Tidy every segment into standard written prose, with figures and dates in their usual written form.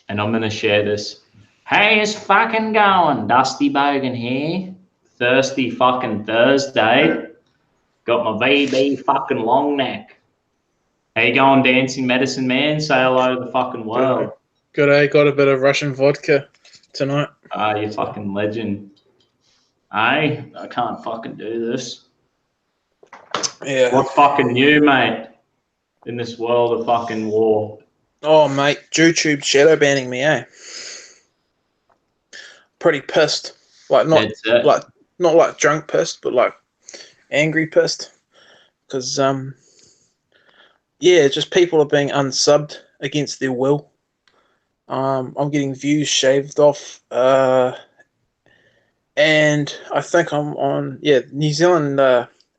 and I'm going to share this. Hey, it's fucking going. Dusty Bogan here. Thirsty fucking Thursday. Got my VB fucking long neck. How you going, Dancing Medicine Man? Say hello to the fucking world. Good, got a bit of Russian vodka tonight. Ah, you fucking legend. Hey, I can't fucking do this. Yeah. What's fucking new, mate, in this world of fucking war? Oh, mate, YouTube shadow banning me, eh? Pretty pissed. Like not like drunk pissed, but like angry pissed. Because just people are being unsubbed against their will. I'm getting views shaved off. And I think I'm on. Yeah, New Zealand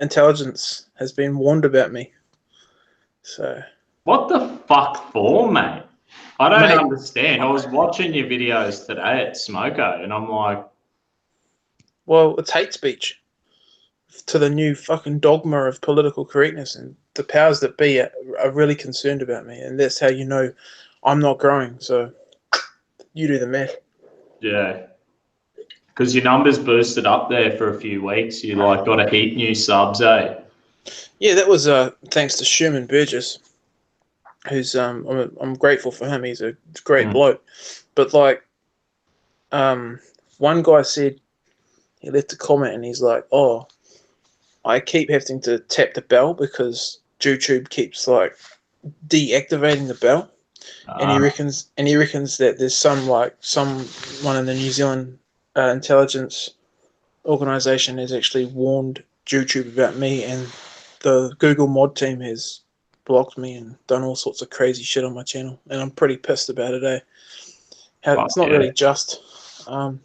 intelligence has been warned about me. So. What the fuck for, mate? I don't understand. I was watching your videos today at Smoko, and I'm like... Well, it's hate speech to the new fucking dogma of political correctness, and the powers that be are really concerned about me, and that's how you know I'm not growing, so you do the math. Yeah. Because your numbers boosted up there for a few weeks. You, like, got a heap new subs, eh? Yeah, that was thanks to Sherman Burgess, who's I'm grateful for him. He's a great bloke. But like, one guy said, he left a comment and he's like, "Oh, I keep having to tap the bell because YouTube keeps like deactivating the bell," and he reckons that there's someone in the New Zealand intelligence organization has actually warned YouTube about me, and the Google mod team has blocked me and done all sorts of crazy shit on my channel, and I'm pretty pissed about it, eh? It's not really just, but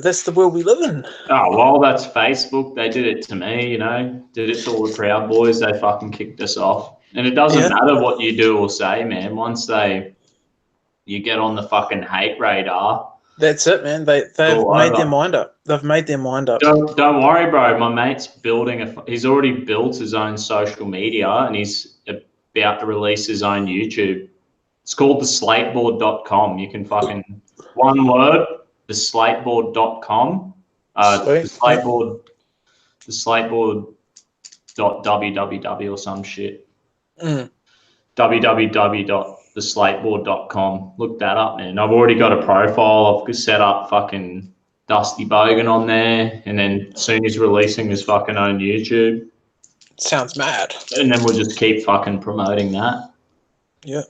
that's the world we live in. Oh, well, that's Facebook. They did it to me, you know. Did it to all the Proud Boys. They fucking kicked us off. And it doesn't matter what you do or say, man. Once you get on the fucking hate radar. That's it, man. They've made their mind up. They've made their mind up. Don't worry, bro. My mate's he's already built his own social media, and he's about to release his own YouTube. It's called theslateboard.com. You can fucking, one word, theslateboard.com. theslateboard.www or some shit. www.theslateboard.com. Look that up, man. I've already got a profile. I've set up fucking Dusty Bogan on there, and then soon he's releasing his fucking own YouTube. Sounds mad. And then we'll just keep fucking promoting that. Yeah.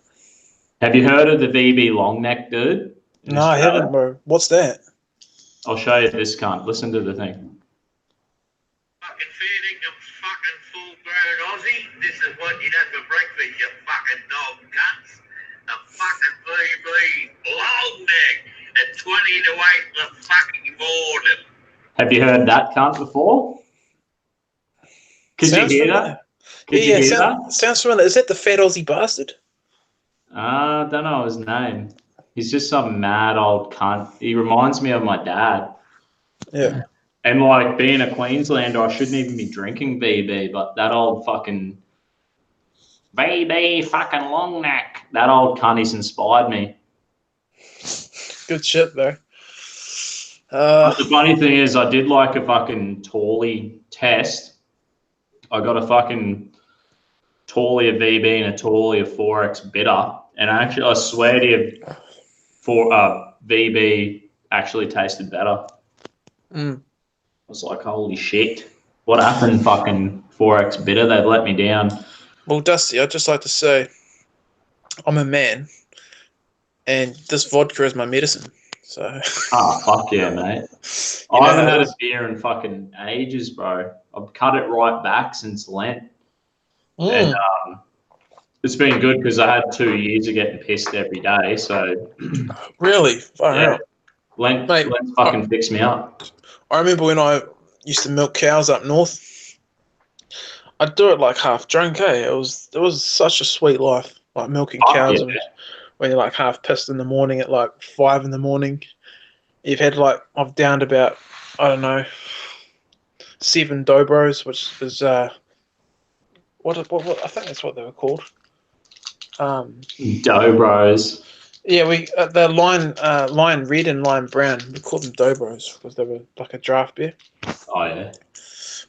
Have you heard of the VB long neck dude? No, I haven't, bro. What's that? I'll show you this cunt. Listen to the thing. Fucking feeding them fucking full-grown Aussie. This is what you'd have for breakfast, you fucking dog cunts. A fucking VB long neck at 20 to 8 the fucking morning. Have you heard that cunt before? Could you hear that? Sounds familiar. Is that the fat Aussie bastard? I don't know his name. He's just some mad old cunt. He reminds me of my dad. Yeah. And like being a Queenslander, I shouldn't even be drinking VB, but that old fucking VB fucking long neck, that old cunt, he's inspired me. Good shit, though. The funny thing is, I did like a fucking Tawley test. I got a fucking Tawley of VB and a Tawley of 4X bitter. And actually, I swear to you, VB actually tasted better. I was like, holy shit. What happened, fucking 4X bitter? They've let me down. Well, Dusty, I'd just like to say I'm a man, and this vodka is my medicine. So. Fuck yeah, mate. I haven't had a beer in fucking ages, bro. I've cut it right back since Lent. And it's been good because I had 2 years of getting pissed every day. So really, far out. Lent fucking fixed me up. I remember when I used to milk cows up north. I'd do it like half drunk, eh? It was such a sweet life, like milking cows when you're like half pissed in the morning at like 5 in the morning. You've had I've downed about, I don't know, 7 Dobros, which is what I think that's what they were called. Dobros. Yeah, we the Lion Red and Lion Brown. We called them Dobros because they were like a draft beer. Oh yeah.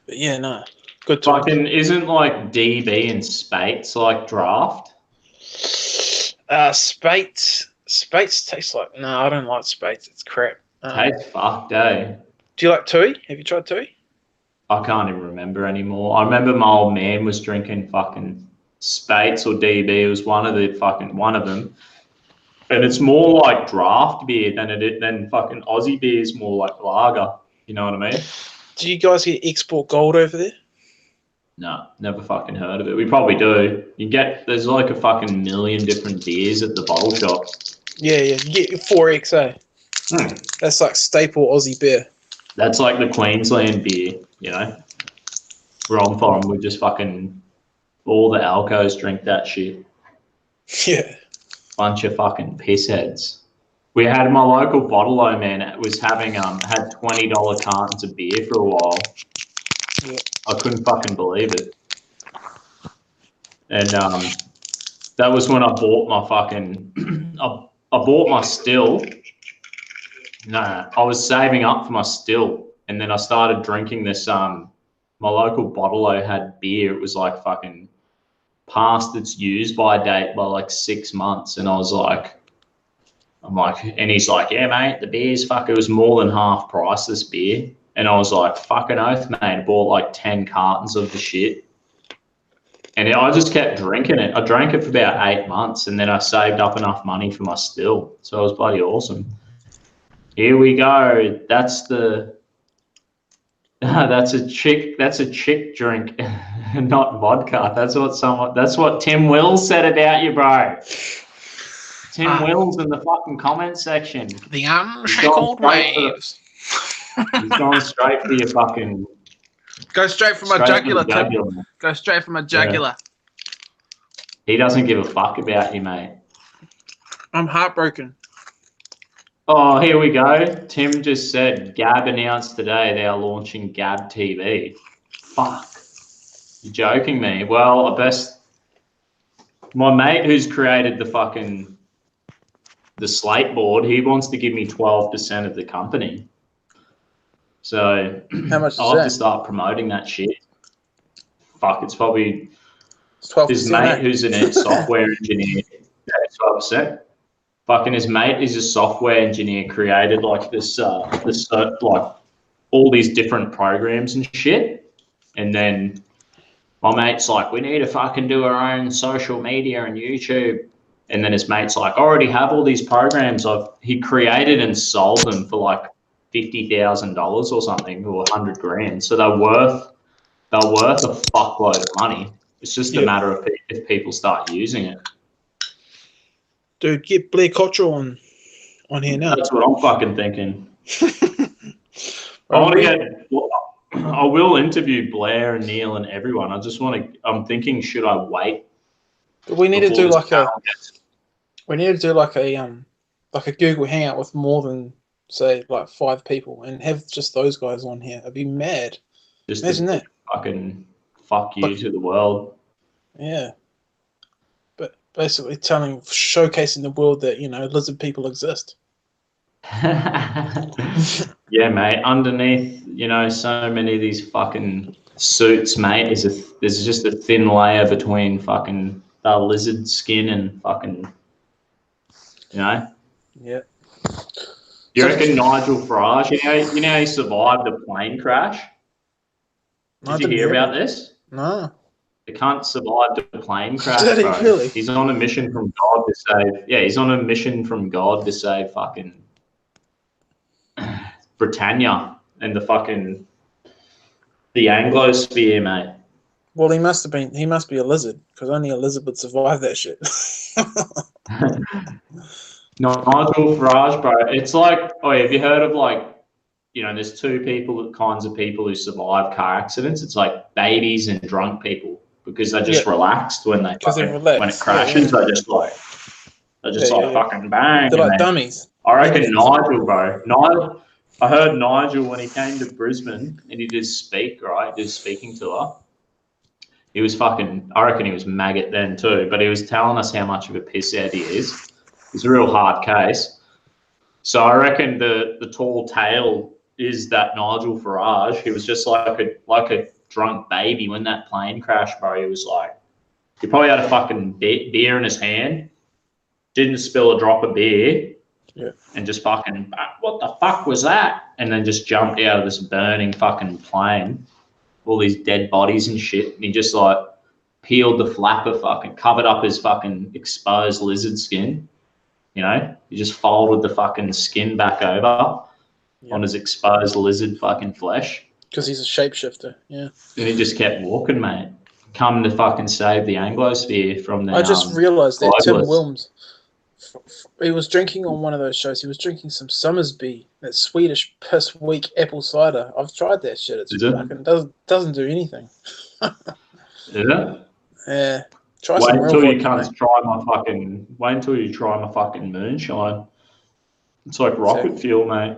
But yeah, no, good time. Fucking isn't like DB and Spates like draft? Spates tastes like I don't like Spates. It's crap. Tastes fucked, eh? Do you like Tui? Have you tried Tui? I can't even remember anymore. I remember my old man was drinking fucking Spates or DB. It was one of them. And it's more like draft beer than fucking Aussie beer is more like lager. You know what I mean? Do you guys get export gold over there? No, never fucking heard of it. We probably do. There's like a fucking million different beers at the bottle shop. Yeah. You get your 4X, eh? That's like staple Aussie beer. That's like the Queensland beer, you know? Where I'm from, we just fucking, all the alcos drink that shit. Yeah. Bunch of fucking pissheads. We had my local bottle-o, man, was having, had $20 cartons of beer for a while. Yeah. I couldn't fucking believe it. And that was when I bought my fucking, I bought my still. No, I was saving up for my still, and then I started drinking this. My local bottle-o had beer. It was like fucking past its use-by date by like 6 months, and and he's like, yeah, mate, the beer's it was more than half price, this beer. And I was like, fucking oath, mate. I bought like 10 cartons of the shit. And I just kept drinking it. I drank it for about 8 months, and then I saved up enough money for my still. So it was bloody awesome. Here we go. That's a chick drink, not vodka. That's what Tim Wills said about you, bro. Tim Wills in the fucking comment section. The unshackled waves. He's going straight for your fucking. Go straight for my jugular, Tim. Go straight for my jugular. Yeah. He doesn't give a fuck about you, mate. I'm heartbroken. Oh, here we go. Tim just said Gab announced today they are launching Gab TV. Fuck. You're joking me. Well, my mate who's created the slate board, he wants to give me 12% of the company. So how much I'll have to start promoting that shit. Fuck, it's probably his mate who's a software engineer. 12%. Fucking his mate is a software engineer, created like this like all these different programs and shit. And then my mate's like, we need to fucking do our own social media and YouTube. And then his mate's like, I already have all these programs. He created and sold them for like $50,000 or something, or $100,000. So they're worth a fuckload of money. It's just a matter of if people start using it. Dude, get Blair Cottrell on here now. That's what I'm fucking thinking. I will interview Blair and Neil and everyone. I'm thinking, should I wait? But we need to do like a Google Hangout with more than, say, like 5 people, and have just those guys on here. I'd be mad. Just imagine that. Fucking fuck you to the world. Yeah. But basically showcasing the world that, lizard people exist. Yeah, mate. Underneath, so many of these fucking suits, mate, there's just a thin layer between fucking the lizard skin and fucking, Yeah. You reckon Nigel Farage, you know he survived a plane crash? Did you hear about this? No. The cunt survived a plane crash, Did he bro. really? He's on a mission from God to save. Yeah, he's on a mission from God to save fucking Britannia and the Anglosphere, mate. Well, he must be a lizard, because only a lizard would survive that shit. Nigel Farage, bro. It's like, have you heard of there's two kinds of people who survive car accidents. It's like babies and drunk people, because they're just relaxed when when it crashes. They're just fucking bang. They're like dummies. I reckon Nigel, bro. I heard Nigel when he came to Brisbane and he did speak, right? He did speaking tour. He was I reckon he was maggot then too, but he was telling us how much of a pisshead he is. It's a real hard case. So I reckon the tall tale is that Nigel Farage. He was just like a drunk baby when that plane crashed, bro. He was like, he probably had a fucking beer in his hand, didn't spill a drop of beer, and just fucking, what the fuck was that? And then just jumped out of this burning fucking plane, all these dead bodies and shit. And he just like peeled the flapper, fucking covered up his fucking exposed lizard skin. You know, he just folded the fucking skin back over on his exposed lizard fucking flesh. Because he's a shapeshifter, yeah. And he just kept walking, mate. Come to fucking save the Anglosphere from the. I just realised that Tim globalists. Wilms, he was drinking on one of those shows. He was drinking some Summersby, that Swedish piss weak apple cider. I've tried that shit. It's fucking doesn't do anything. Yeah. Yeah. Wait until you try my fucking moonshine. It's like rocket fuel, mate.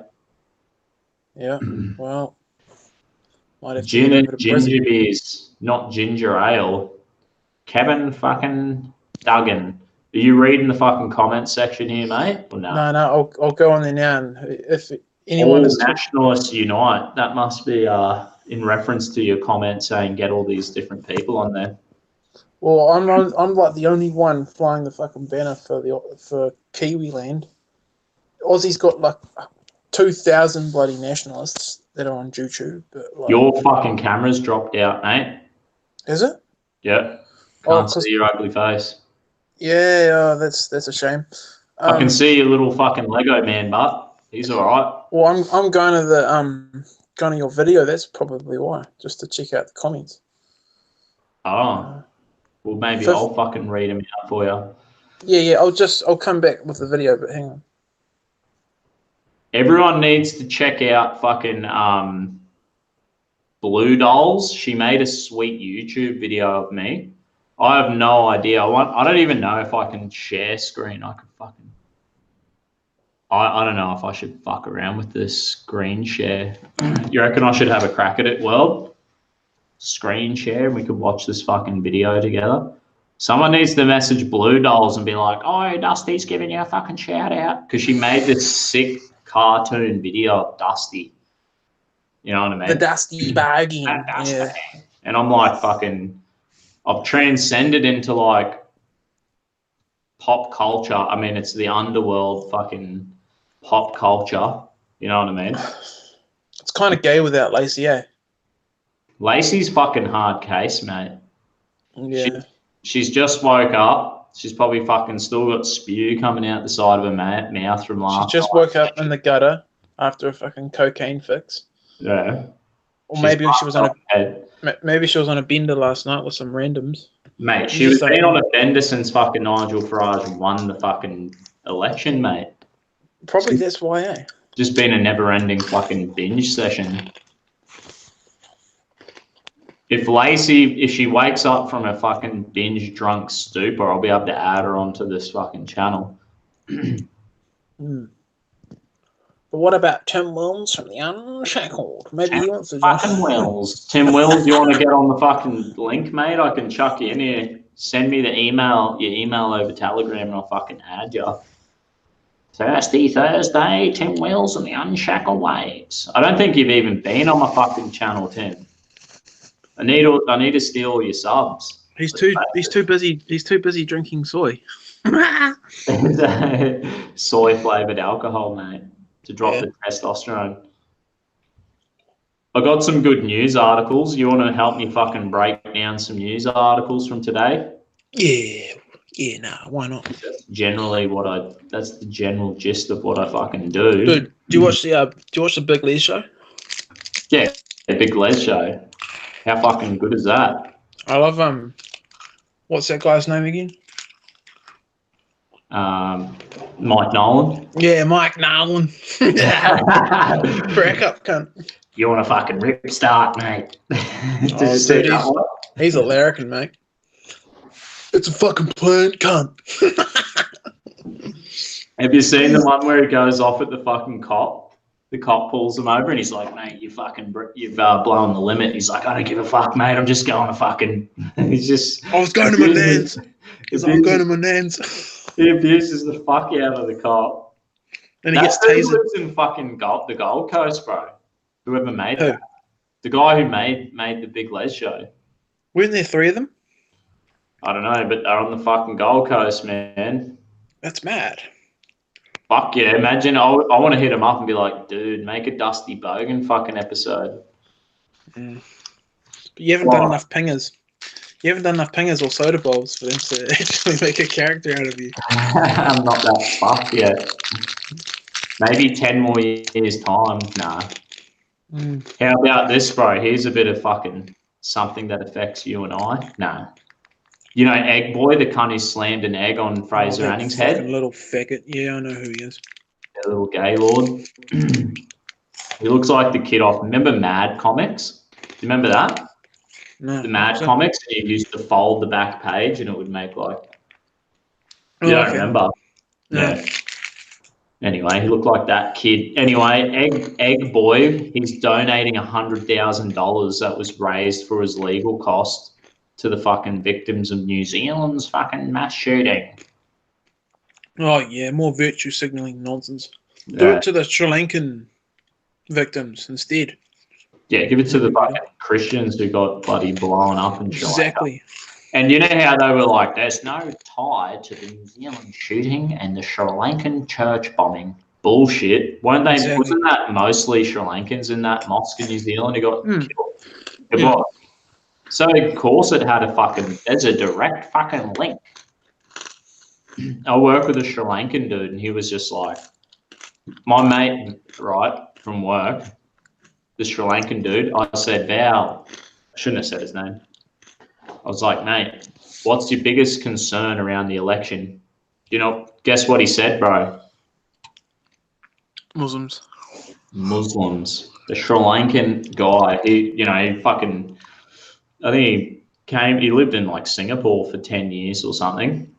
Yeah. Well, might have ginger beers, not ginger ale. Kevin fucking Duggan. Are you reading the fucking comments section here, mate? Or no? No. I'll go on there now, and if anyone all is nationalists unite, that must be in reference to your comment saying get all these different people on there. Well, I'm like the only one flying the fucking banner for Kiwi land. Aussie's got like 2,000 bloody nationalists that are on YouTube. But like, your fucking camera's dropped out, mate. Is it? Yeah. Can't see your ugly face. Yeah, that's a shame. I can see your little fucking Lego man butt. He's all right. Well, I'm going to going to your video. That's probably why, just to check out the comments. Oh. Well, maybe I'll fucking read them out for you. Yeah. I'll come back with the video, but hang on. Everyone needs to check out fucking Blue Dolls. She made a sweet YouTube video of me. I have no idea. I don't even know if I can share screen. I could fucking. I don't know if I should fuck around with this screen share. You reckon I should have a crack at it, World? Screen share and we could watch this fucking video together. Someone needs to message Blue Dolls and be like, oh, Dusty's giving you a fucking shout out, because she made this sick cartoon video of Dusty. You know what I mean? The Dusty bagging. Yeah. And I'm like fucking, I've transcended into like pop culture. I mean, it's the underworld fucking pop culture. You know what I mean? It's kind of gay without Lacey, eh? Lacey's fucking hard case, mate. Yeah. She's just woke up. She's probably fucking still got spew coming out the side of her mouth from last night. She just woke up in the gutter after a fucking cocaine fix. Yeah. Or maybe she was on a bender last night with some randoms. Mate, she was been on a bender since fucking Nigel Farage won the fucking election, mate. Probably that's why, eh? Just been a never-ending fucking binge session. If she wakes up from a fucking binge drunk stupor, I'll be able to add her onto this fucking channel. But what about Tim Wilms from the Unshackled? Maybe he wants to fucking Wills. Tim Wills, you want to get on the fucking link, mate? I can chuck you in here. Send me the email, your email over Telegram, and I'll fucking add you. Thursday, Tim Wills and the Unshackled Waves. I don't think you've even been on my fucking channel, Tim. I need to steal all your subs. He's too busy drinking soy. Soy flavored alcohol, mate, to drop the testosterone. I got some good news articles. You want to help me fucking break down some news articles from today? Yeah, why not? That's generally that's the general gist of what I fucking do. Dude, do you watch the Big Les show? Yeah, the Big Les show. How fucking good is that? I love what's that guy's name again? Mike Nolan. Yeah, Mike Nolan. Crack up, cunt. You want to fucking rip start, mate? Dude, he's a larrikin, mate. It's a fucking plan, cunt. Have you seen the one where he goes off at the fucking cop? The cop pulls him over and he's like, mate, you've blown the limit. He's like, I don't give a fuck, mate. I'm just going to fucking... He's just... I was going to my nan's. I'm going to my nan's. He abuses the fuck out of the cop. And he That gets dude tasered. lives in fucking the Gold Coast, bro. Whoever made Who? that. The guy who made the Big Les show. Weren't there 3 of them? I don't know, but they're on the fucking Gold Coast, man. That's mad. Fuck yeah, imagine I want to hit him up and be like, dude, make a Dusty Bogan fucking episode. But you haven't done enough pingers. You haven't done enough pingers or soda bowls for them to actually make a character out of you. I'm not that fucked yet. Maybe 10 more years' time. Nah. How about this, bro? Here's a bit of fucking something that affects you and I. Nah. You know, Egg Boy, the cunt who slammed an egg on Fraser that Anning's fucking head? little faggot. Yeah, I know who he is. A little gay lord. He looks like the kid off. Remember Mad Comics? Do you remember that? No. The Mad Comics? And you used to fold the back page and it would make like. You don't remember? No. Yeah. Anyway, he looked like that kid. Anyway, Egg Boy, he's donating $100,000 that was raised for his legal cost to the fucking victims of New Zealand's fucking mass shooting. Oh, yeah, more virtue signalling nonsense. Do it to the Sri Lankan victims instead. Yeah, give it to the fucking Christians who got bloody blown up in Sri Lanka. Exactly. And you know how they were like, there's no tie to the New Zealand shooting and the Sri Lankan church bombing. Bullshit. Weren't they? Exactly. Wasn't that mostly Sri Lankans in that mosque in New Zealand who got killed? It was. So of course it had there's a direct fucking link. I work with a Sri Lankan dude and he was just like, my mate, right, from work, the Sri Lankan dude, I said, Val, I shouldn't have said his name. I was like, mate, what's your biggest concern around the election? You know, guess what he said, bro? Muslims. The Sri Lankan guy, I think he lived in like Singapore for 10 years or something.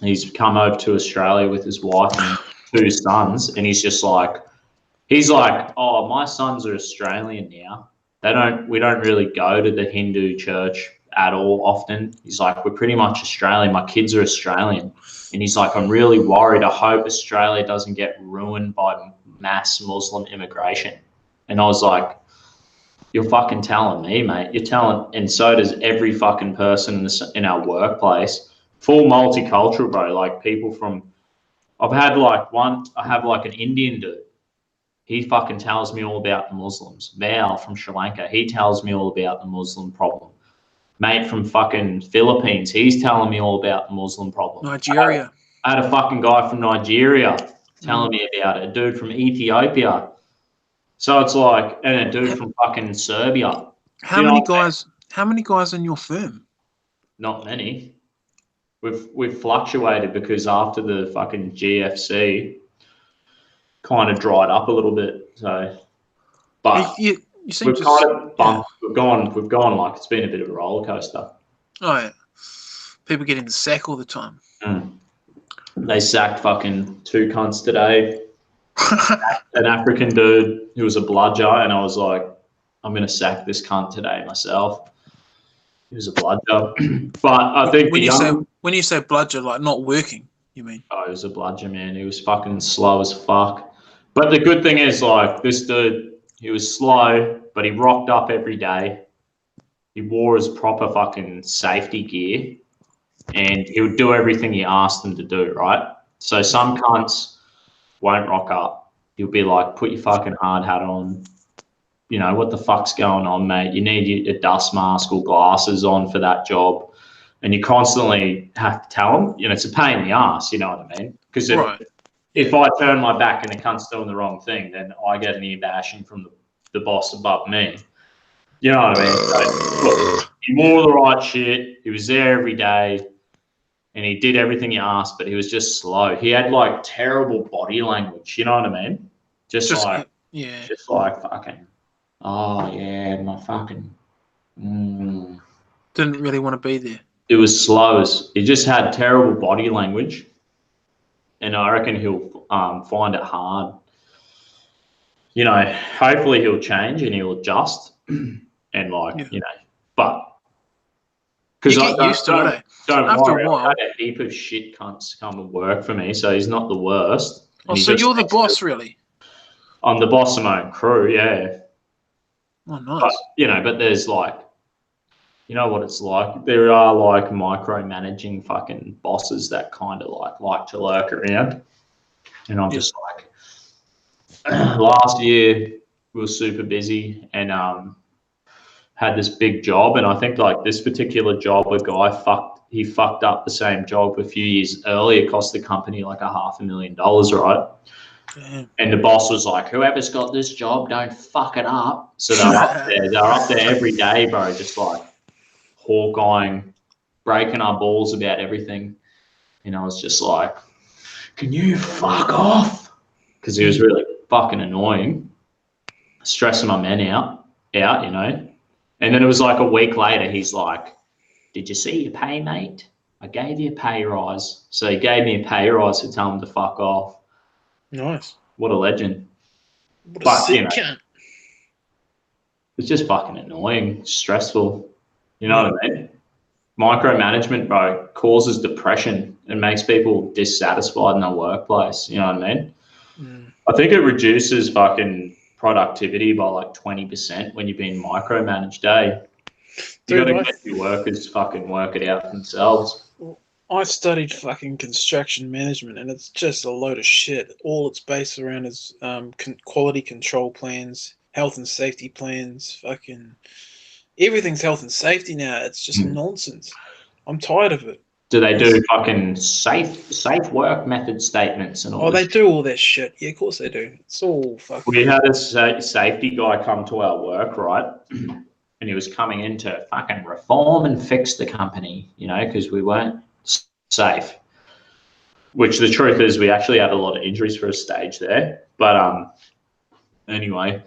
He's come over to Australia with his wife and 2 sons, and he's like, oh, my sons are Australian now. We don't really go to the Hindu church at all often. He's like, we're pretty much Australian. My kids are Australian. And he's like, I'm really worried. I hope Australia doesn't get ruined by mass Muslim immigration. And I was like, you're fucking telling me, mate. You're telling, and so does every fucking person in our workplace. Full multicultural, bro. Like people from, I have like an Indian dude. He fucking tells me all about the Muslims. Val from Sri Lanka, he tells me all about the Muslim problem. Mate from fucking Philippines, he's telling me all about the Muslim problem. Nigeria. I had a fucking guy from Nigeria telling me about it. A dude from Ethiopia. So it's like, and a dude from fucking Serbia. How many guys in your firm? Not many. We've fluctuated because after the fucking GFC kind of dried up a little bit. So, but you seem we've kind of bumped. Yeah. We've gone like it's been a bit of a roller coaster. Oh yeah, people get in the sack all the time. They sacked fucking 2 cunts today. An African dude who was a bludger, and I was like, I'm gonna sack this cunt today myself. He was a bludger, but I think when you say bludger, like not working, you mean? Oh, he was a bludger, man. He was fucking slow as fuck. But the good thing is, like, this dude, he was slow, but he rocked up every day. He wore his proper fucking safety gear, and he would do everything you asked him to do, right? So some cunts won't rock up. He'll be like, put your fucking hard hat on. You know, what the fuck's going on, mate? You need a dust mask or glasses on for that job. And you constantly have to tell them, you know, it's a pain in the ass, you know what I mean? Because if I turn my back and the cunt's doing the wrong thing, then I get an ear bashing from the boss above me. You know what I mean? So, look, he wore the right shit. He was there every day. And he did everything you asked, but he was just slow. He had, like, terrible body language. You know what I mean? Just like fucking, oh, yeah, my fucking. Didn't really want to be there. It was slow. He just had terrible body language, and I reckon he'll find it hard. You know, hopefully he'll change and he'll adjust, and you know, but You get used to it, eh? Don't After worry, a while. I've had a heap of shit cunts come and work for me, so he's not the worst. Oh, so you're the boss, really? I'm the boss of my own crew, yeah. Oh, nice. But, you know, but there's like, you know what it's like? There are like micromanaging fucking bosses that kind of like to lurk around. And I'm just like, last year we were super busy and had this big job, and I think like this particular job, a guy fucked up the same job a few years earlier, cost the company like $500,000, right? Damn. And the boss was like, whoever's got this job, don't fuck it up. So they're up there every day, bro, just like hawk-eyeing, breaking our balls about everything. And I was just like, can you fuck off? Because he was really fucking annoying, stressing my men out, you know. And then it was like a week later, he's like, did you see your pay, mate? I gave you a pay rise. So he gave me a pay rise to tell him to fuck off. Nice. What a legend. What a sick cunt. It's just fucking annoying, stressful. You know what I mean? Micromanagement, bro, causes depression and makes people dissatisfied in their workplace. You know what I mean? I think it reduces fucking productivity by like 20% when you've been micromanaged, eh? You got to get your workers fucking work it out themselves. I studied fucking construction management, and it's just a load of shit. All it's based around is quality control plans, health and safety plans, fucking everything's health and safety now. It's just nonsense. I'm tired of it. Do they do fucking safe work method statements and all? Oh, they do all that shit. Yeah, of course they do. It's all fucking. We had a safety guy come to our work, right? And he was coming in to fucking reform and fix the company, you know, because we weren't safe. Which the truth is, we actually had a lot of injuries for a stage there. But anyway,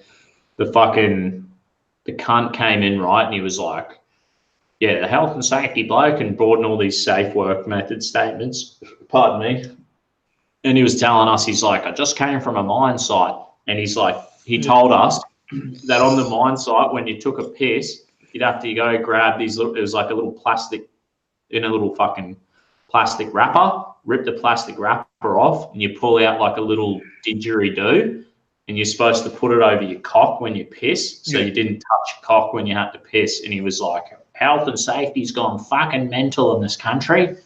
the cunt came in, right, and he was like, yeah, the health and safety bloke, and brought in all these safe work method statements. Pardon me. And he was telling us, he's like, I just came from a mine site. And he's like, he told us that on the mine site, when you took a piss, you'd have to go grab these little, it was like a little plastic, in a little fucking plastic wrapper, rip the plastic wrapper off, and you pull out like a little didgeridoo, and you're supposed to put it over your cock when you piss, so you didn't touch your cock when you had to piss. And he was like, health and safety's gone fucking mental in this country.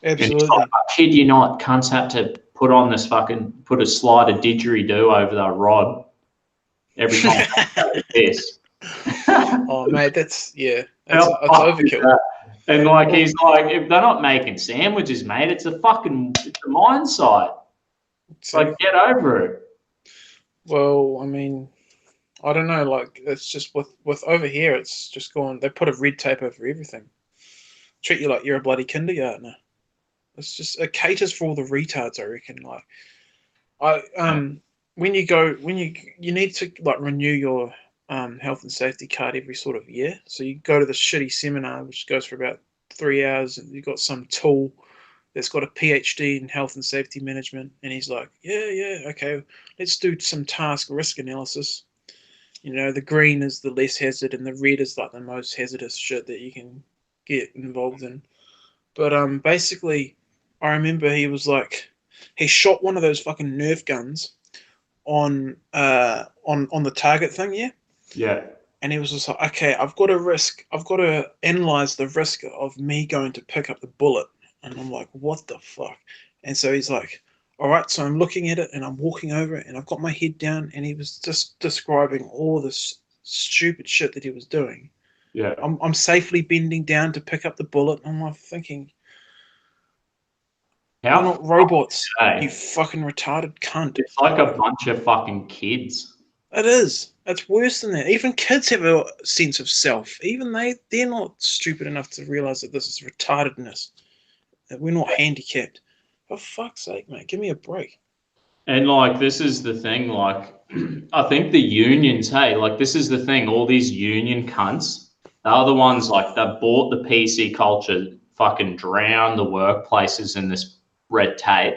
Absolutely. Like, I kid you not, cunts had to put a slide of didgeridoo over their rod every time they piss. Oh, mate, that's overkill. And like, he's like, if they're not making sandwiches, mate, it's a mine site. It's like, get over it. Well, I mean, I don't know, like, it's just with over here, it's just gone, they put a red tape over everything. Treat you like you're a bloody kindergartner. It's just, it caters for all the retards, I reckon. Like, when you need to like renew your health and safety card every sort of year. So you go to the shitty seminar, which goes for about 3 hours, and you've got some tool that's got a PhD in health and safety management, and he's like, yeah, okay, let's do some task risk analysis. You know, the green is the less hazard, and the red is like the most hazardous shit that you can get involved in. But basically, I remember he was like, he shot one of those fucking Nerf guns on the target thing, yeah. And he was just like, okay, I've got to analyze the risk of me going to pick up the bullet. And I'm like, what the fuck? And so he's like, all right, so I'm looking at it and I'm walking over it and I've got my head down, and he was just describing all this stupid shit that he was doing. Yeah. I'm safely bending down to pick up the bullet. And I'm like thinking, we're not robots, you fucking retarded cunt. It's like a bunch of fucking kids. It is. It's worse than that. Even kids have a sense of self. Even they're not stupid enough to realize that this is retardedness. That we're not handicapped. For fuck's sake, mate, give me a break. And like, this is the thing, like, I think the unions, like, this is the thing, all these union cunts, they're the ones, like, that bought the PC culture, fucking drown the workplaces in this red tape.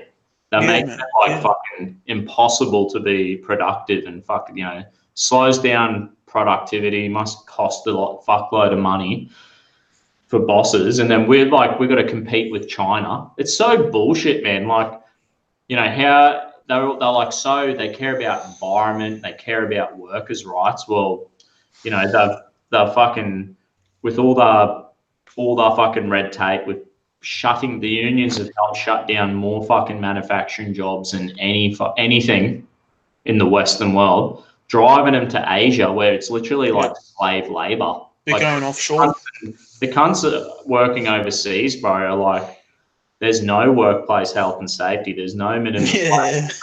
They make it fucking impossible to be productive, and fucking, you know, slows down productivity, must cost fuckload of money for bosses, and then we're like, we've got to compete with China. It's so bullshit, man. Like, you know, how they're like, so they care about environment, they care about workers' rights. Well, you know, they're fucking, with all the fucking red tape, with shutting, the unions have helped shut down more fucking manufacturing jobs than anything in the Western world, driving them to Asia where it's literally like slave labor. They're like, going offshore. The cunts that are working overseas, bro, are like, there's no workplace health and safety. There's no minimum wage.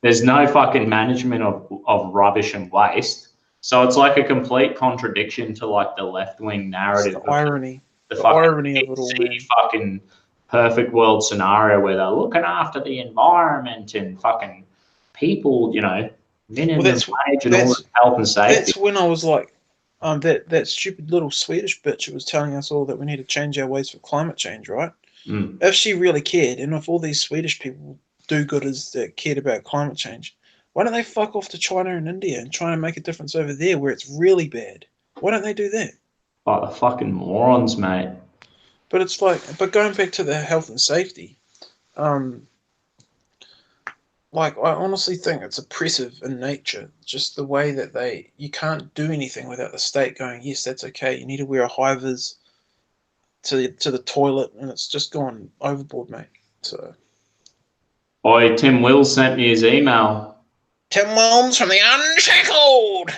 There's no fucking management of rubbish and waste. So it's like a complete contradiction to like the left-wing narrative. It's the irony. The irony of it all, man. Fucking perfect world scenario where they're looking after the environment and fucking people, you know, minimum wage and all the health and safety. That's when I was like, that stupid little Swedish bitch who was telling us all that we need to change our ways for climate change, right? Mm. If she really cared, and if all these Swedish people do-gooders that cared about climate change, why don't they fuck off to China and India and try and make a difference over there where it's really bad? Why don't they do that? Oh, the fucking morons, mate. But it's like, but going back to the health and safety, like, I honestly think it's oppressive in nature, just the way that you can't do anything without the state going, yes, that's okay, you need to wear a high vis to the toilet, and it's just gone overboard, mate. So, Tim Wills sent me his email. Tim Wilms from the Unshackled.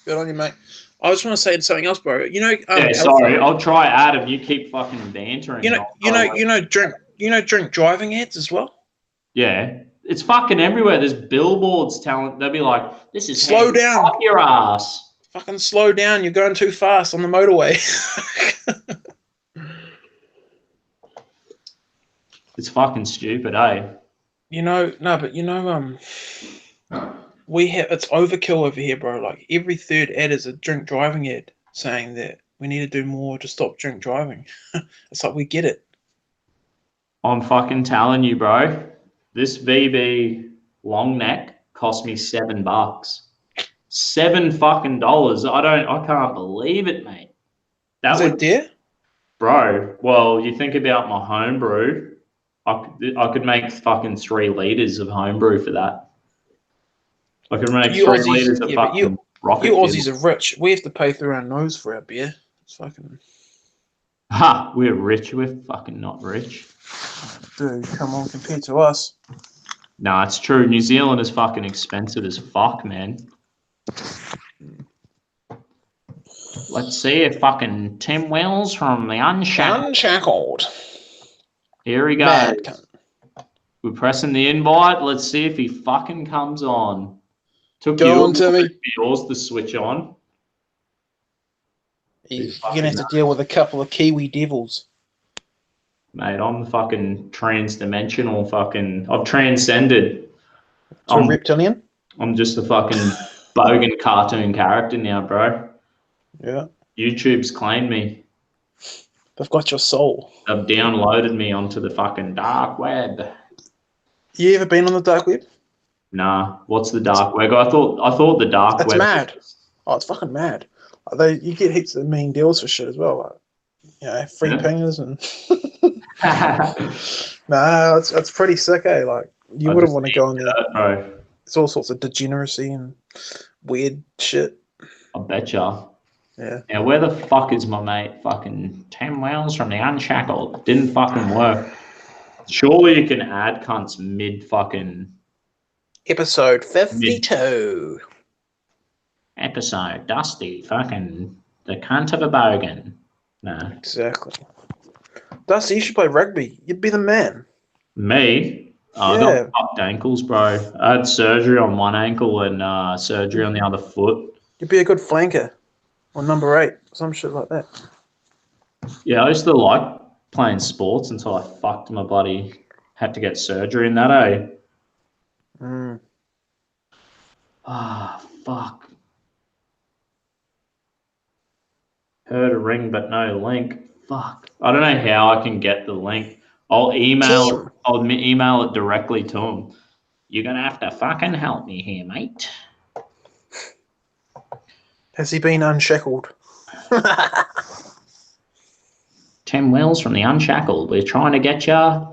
Good on you, mate. I just want to say something else, bro. You know, sorry, I'll try Adam. You keep fucking bantering. Drink driving ads as well. Yeah, it's fucking everywhere. There's billboards telling. They'll be like, "This is slow down, up your ass. Fucking slow down. You're going too fast on the motorway." It's fucking stupid, eh? It's overkill over here, bro. Like, every third ad is a drink driving ad saying that we need to do more to stop drink driving. It's like, we get it. I'm fucking telling you, bro. This VB long neck cost me $7. $7 fucking dollars. I can't believe it, mate. Is it dear? Bro, well, you think about my homebrew. I could make fucking 3 liters of homebrew for that. I could make 3 liters of fucking rocket. You Aussies are rich. We have to pay through our nose for our beer. It's fucking. Ha! We're rich. We're fucking not rich. Dude, come on, compared to us. Nah, it's true. New Zealand is fucking expensive as fuck, man. Let's see if fucking Tim Wills from the Unshackled. Here we go. We're pressing the invite. Let's see if he fucking comes on. Took yours to switch on. You're going to have to deal with a couple of Kiwi devils. Mate, I'm fucking trans-dimensional fucking... I've transcended. I'm a reptilian? I'm just a fucking bogan cartoon character now, bro. Yeah. YouTube's claimed me. They've got your soul. They've downloaded me onto the fucking dark web. You ever been on the dark web? Nah. What's the dark web? I thought the dark web... It's mad. Oh, it's fucking mad. You get heaps of mean deals for shit as well. Like, free pingers and... Nah, it's pretty sick, eh? Like, you wouldn't want to go on there. Bro. It's all sorts of degeneracy and weird shit. I betcha. Yeah. Now, where the fuck is my mate fucking Tim Wells from the Unshackled? Didn't fucking work. Surely you can add cunts mid fucking... Episode 52. Episode Dusty fucking the cunt of a bogan. No. Exactly. Dusty, you should play rugby. You'd be the man. Me? Oh, yeah. I got fucked ankles, bro. I had surgery on one ankle and surgery on the other foot. You'd be a good flanker. Or number 8. Some shit like that. Yeah, I used to like playing sports until I fucked my bloody... Had to get surgery in that, eh? Mm. Ah, fuck. Heard a ring but no link. Fuck. I don't know how I can get the link. I'll email it directly to him. You're going to have to fucking help me here, mate. Has he been unshackled? Tim Wells from the Unshackled. We're trying to get ya.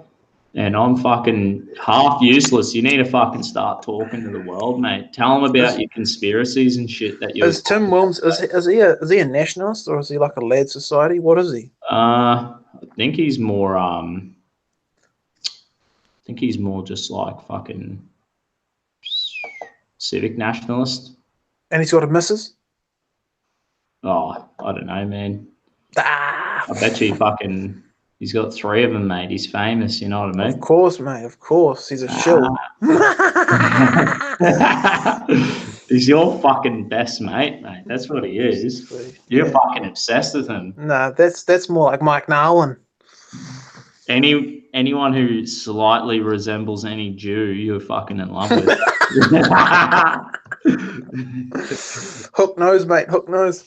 And I'm fucking half useless. You need to fucking start talking to the world, mate. Tell them about your conspiracies and shit that you're... Is Tim Wilms, is he a nationalist, or is he like a lad society? What is he? I think he's more just like fucking civic nationalist. And he's got a missus? Oh, I don't know, man. Ah, I bet you he's got 3 of them, mate. He's famous, you know what I mean? of course, mate. Of course, he's a shill. He's your fucking best mate. That's what he is. You're fucking obsessed with him. Nah, that's more like Mike Nolan. Anyone who slightly resembles any Jew, you're fucking in love with. Hook nose, mate. Hook nose.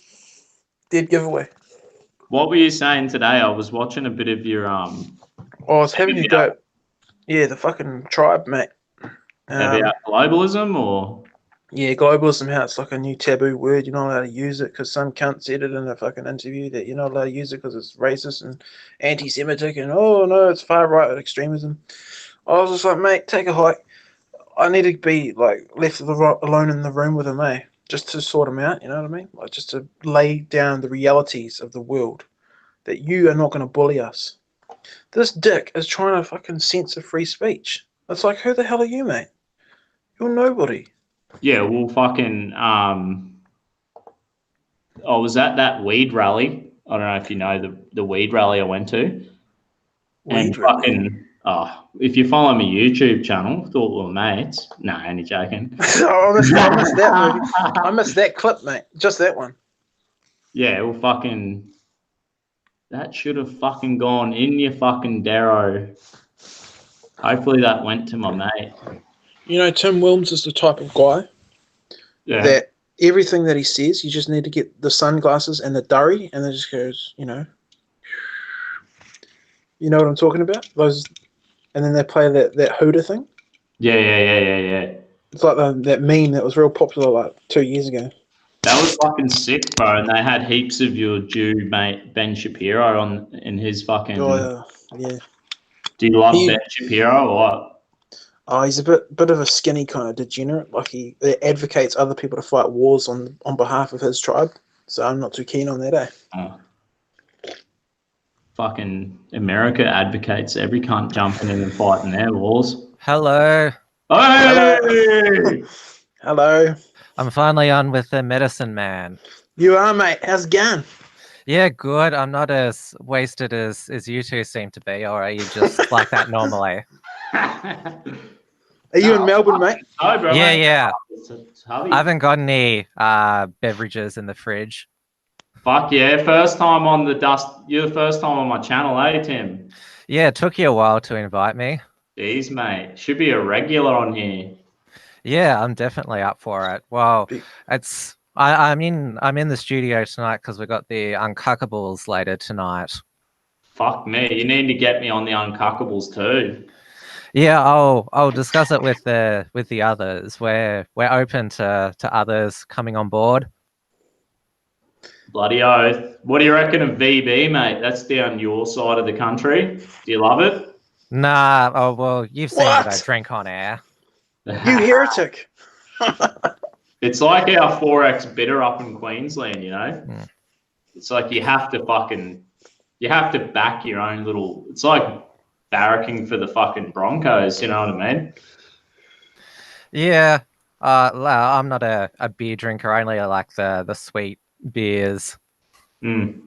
Dead giveaway. What were you saying today? I was watching a bit of your I was having you go. Yeah, the fucking tribe, mate. About globalism or? Yeah, globalism, how it's like a new taboo word. You're not allowed to use it because some cunt said it in a fucking interview that you're not allowed to use it because it's racist and anti-Semitic and, oh, no, it's far-right extremism. I was just like, mate, take a hike. I need to be, like, left alone in the room with him, just to sort him out, you know what I mean? Like, just to lay down the realities of the world, that you are not going to bully us. This dick is trying to fucking censor free speech. It's like, who the hell are you, mate? You're nobody. Yeah, well, fucking, I was at that weed rally. I don't know if you know the weed rally I went to. If you follow my YouTube channel, thought we were mates. Nah, only joking. I missed that movie. I missed that clip, mate. Just that one. Yeah, well, fucking, that should have fucking gone in your fucking Darrow. Hopefully that went to my mate. You know, Tim Wilms is the type of guy that everything that he says, you just need to get the sunglasses and the durry, and then just goes, you know what I'm talking about? Those, and then they play that Hooter thing. Yeah. It's like that meme that was real popular like 2 years ago. That was fucking sick, bro. And they had heaps of your Jew mate Ben Shapiro in his fucking. Oh yeah. Do you love Ben Shapiro or what? Oh, he's a bit of a skinny kind of degenerate. Like he advocates other people to fight wars on behalf of his tribe. So I'm not too keen on that, Oh. Fucking America advocates every cunt jumping in and fighting their wars. Hello. Hey! Hello. I'm finally on with the medicine man. You are, mate. How's it going? Yeah, good. I'm not as wasted as you two seem to be, or are you just like that normally? Are you in Melbourne, mate? No, bro. Yeah. I haven't got any beverages in the fridge. Fuck yeah. First time on the dust. You're the first time on my channel, eh, Tim? Yeah, it took you a while to invite me. Jeez, mate. Should be a regular on here. Yeah, I'm definitely up for it. Well, I'm in the studio tonight because we got the Uncuckables later tonight. Fuck me. You need to get me on the Uncuckables too. Yeah, I'll discuss it with the others. We're open to others coming on board. Bloody oath. What do you reckon of VB, mate? That's down your side of the country. Do you love it? Nah. Oh well, you've seen what I drink on air. You heretic. It's like our 4X bitter up in Queensland, you know? Mm. It's like you have to back your own little, it's like barracking for the fucking Broncos, you know what I mean? Yeah. I'm not a beer drinker. I only like the sweet beers. Mm.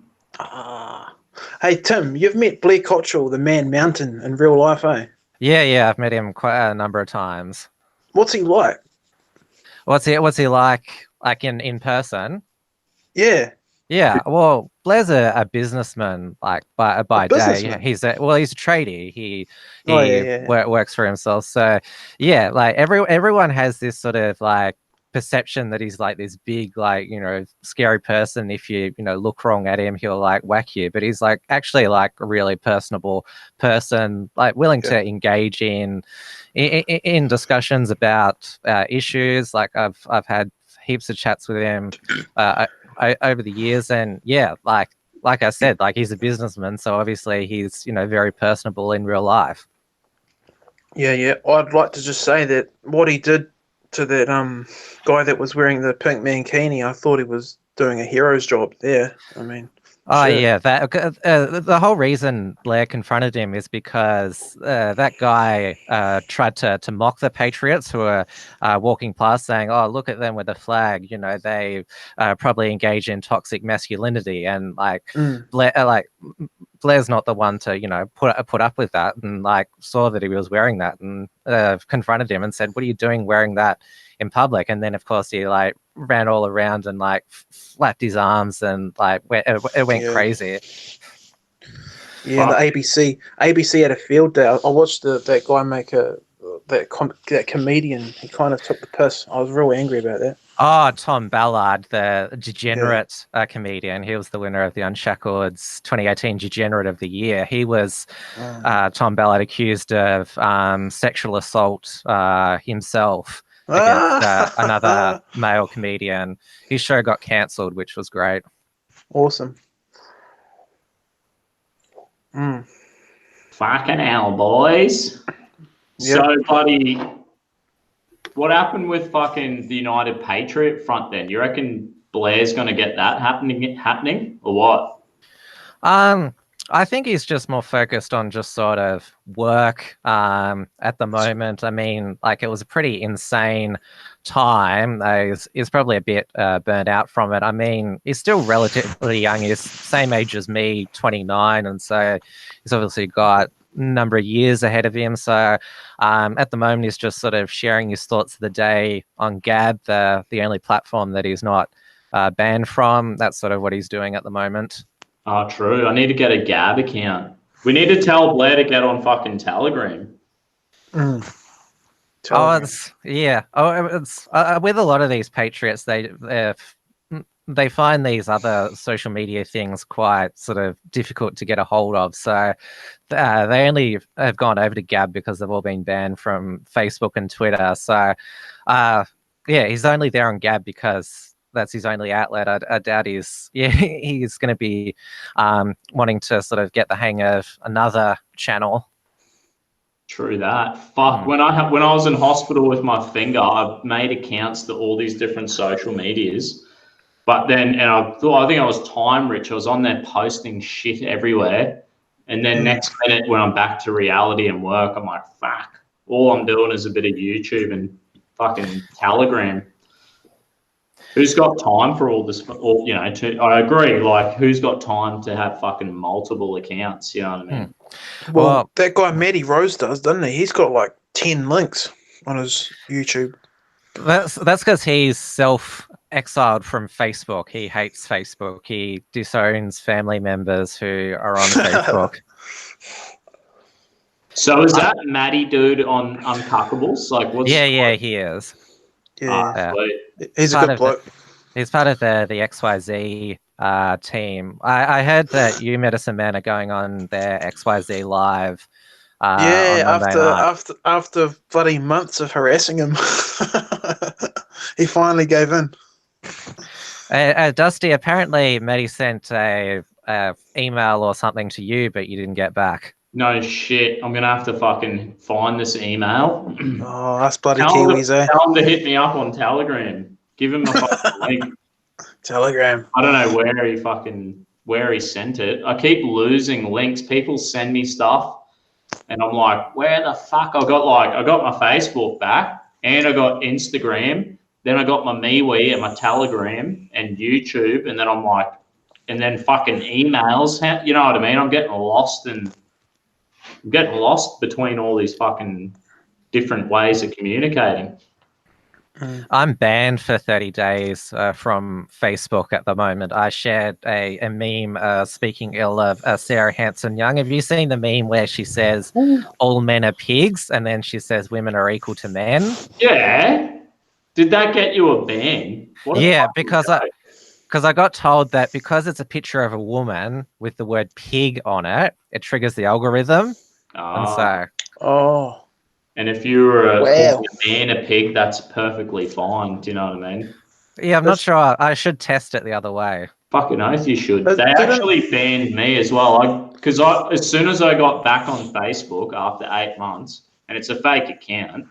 Hey, Tim, you've met Blair Cottrell, the Man Mountain, in real life, eh? Yeah, I've met him quite a number of times. What's he like? What's he like in person? Yeah. Yeah, well, Blair's a businessman, like by day. He's a tradie. He works for himself. So yeah, like everyone has this sort of like perception that he's like this big, like, you know, scary person. If you look wrong at him, he'll like whack you. But he's like actually like a really personable person, like willing to engage in discussions about issues. Like I've had heaps of chats with him over the years, and yeah, like like I said, like he's a businessman, so obviously he's, you know, very personable in real life. Yeah. I'd like to just say that what he did to that guy that was wearing the pink mankini, I thought he was doing a hero's job there. I mean, oh shit. yeah, that the whole reason Blair confronted him is because that guy tried to mock the Patriots who were walking past, saying, "Oh, look at them with the flag. You know, they probably engage in toxic masculinity." And like Blair's not the one to, you know, put up with that, and like saw that he was wearing that and confronted him and said, "What are you doing wearing that in public?" And then of course he like ran all around and like flapped his arms and like it went crazy. Yeah, the ABC had a field day. I watched that guy make that comedian. He kind of took the piss. I was real angry about that. Oh, Tom Ballard, the degenerate comedian. He was the winner of the Unshacked's 2018 Degenerate of the Year. He was Tom Ballard accused of sexual assault himself against another male comedian. His show got cancelled, which was great. Awesome. Fucking hell, boys. Yep. So, buddy, what happened with fucking the United Patriot Front then? You reckon Blair's going to get that happening or what? I think he's just more focused on just sort of work at the moment. I mean, like, it was a pretty insane time. He's probably a bit burnt out from it. I mean, he's still relatively young. He's same age as me, 29, and so he's obviously got a number of years ahead of him. So at the moment, he's just sort of sharing his thoughts of the day on Gab, the only platform that he's not banned from. That's sort of what he's doing at the moment. Oh, true. I need to get a Gab account. We need to tell Blair to get on fucking Telegram. Telegram. It's with a lot of these patriots, they find these other social media things quite sort of difficult to get a hold of. So they only have gone over to Gab because they've all been banned from Facebook and Twitter. So he's only there on Gab because that's his only outlet. I doubt he's going to be wanting to sort of get the hang of another channel. True that. Fuck. When I was in hospital with my finger, I made accounts to all these different social medias. But then, and I think I was time rich. I was on there posting shit everywhere. And then next minute, when I'm back to reality and work, I'm like, fuck. All I'm doing is a bit of YouTube and fucking Telegram. Who's got time for all this? I agree. Like, who's got time to have fucking multiple accounts? You know what I mean? Well, that guy Matty Rose does, doesn't he? He's got like 10 links on his YouTube. That's because he's self-exiled from Facebook. He hates Facebook. He disowns family members who are on Facebook. So is that Matty dude on Uncuckables? Like, what's he is. Yeah. He's a good bloke. He's part of the XYZ team. I heard that You Medicine Men are going on their XYZ live. After bloody months of harassing him, he finally gave in. Dusty, apparently Maddie sent a email or something to you, but you didn't get back. No shit. I'm going to have to fucking find this email. Oh, that's bloody Kiwis, eh? Tell him to hit me up on Telegram. Give him a fucking link. Telegram. I don't know where he sent it. I keep losing links. People send me stuff and I'm like, where the fuck? I got my Facebook back and I got Instagram. Then I got my MeWe and my Telegram and YouTube. And then I'm like, and then fucking emails. You know what I mean? I'm getting lost between all these fucking different ways of communicating. I'm banned for 30 days from Facebook at the moment. I shared a meme speaking ill of Sarah Hanson-Young. Have you seen the meme where she says all men are pigs and then she says women are equal to men? Yeah. Did that get you a ban? Because I got told that because it's a picture of a woman with the word pig on it, it triggers the algorithm. And if you were a man, a pig, that's perfectly fine. Do you know what I mean? Yeah, I'm not sure. I should test it the other way. Fucking oath you should. They actually banned me as well. Because as soon as I got back on Facebook after 8 months, and it's a fake account,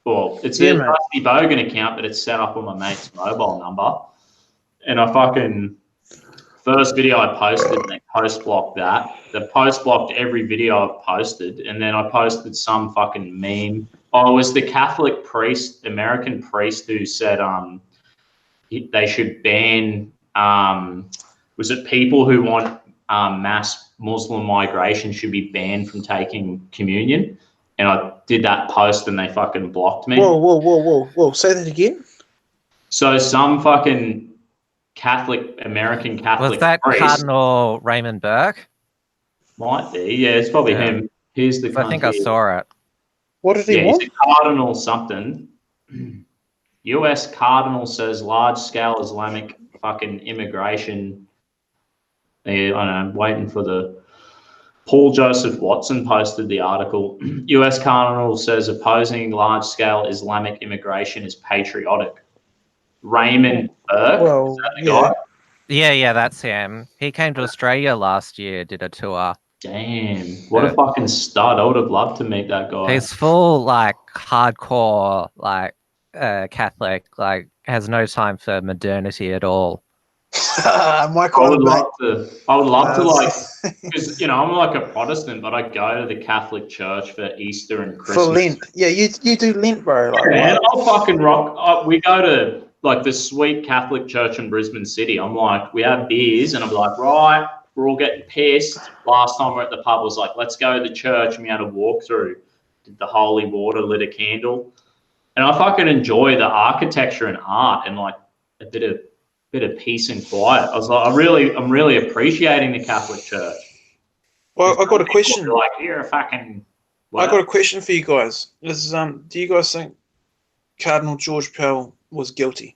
well, it's a Dusty Bogan account, but it's set up on my mate's mobile number. And I fucking, first video I posted, they post-blocked that. They post-blocked every video I've posted, and then I posted some fucking meme. Oh, it was the Catholic priest, American priest, who said they should ban, was it people who want mass Muslim migration should be banned from taking communion? And I did that post and they fucking blocked me. Whoa. Say that again? So some fucking American Catholic was that priest, Cardinal Raymond Burke? Might be, yeah, it's probably him. Here's the I think I saw it. What did he want? He's a cardinal something. US cardinal says large-scale Islamic fucking immigration. I'm waiting for the... Paul Joseph Watson posted the article. US cardinal says opposing large-scale Islamic immigration is patriotic. Raymond Burke, is that the guy? Yeah, that's him. He came to Australia last year, did a tour. Damn, what a fucking stud. I would have loved to meet that guy. He's full, like, hardcore, like, Catholic, like, has no time for modernity at all. I would love to, like, because, you know, I'm like a Protestant, but I go to the Catholic Church for Easter and Christmas. For Lent. Yeah, you do Lent, bro. Like, man, I'll fucking rock. We go to, like, the sweet Catholic church in Brisbane City. I'm like, we have beers, and I'm like, right, we're all getting pissed. Last time we were at the pub, was like, let's go to the church, and we had a walkthrough. Did the holy water, lit a candle. And I fucking enjoy the architecture and art and, like, a bit of peace and quiet. I was like, I'm really appreciating the Catholic Church. Well, I got a question. Like, you're a fucking... I got a question for you guys. Do you guys think Cardinal George Pell was guilty?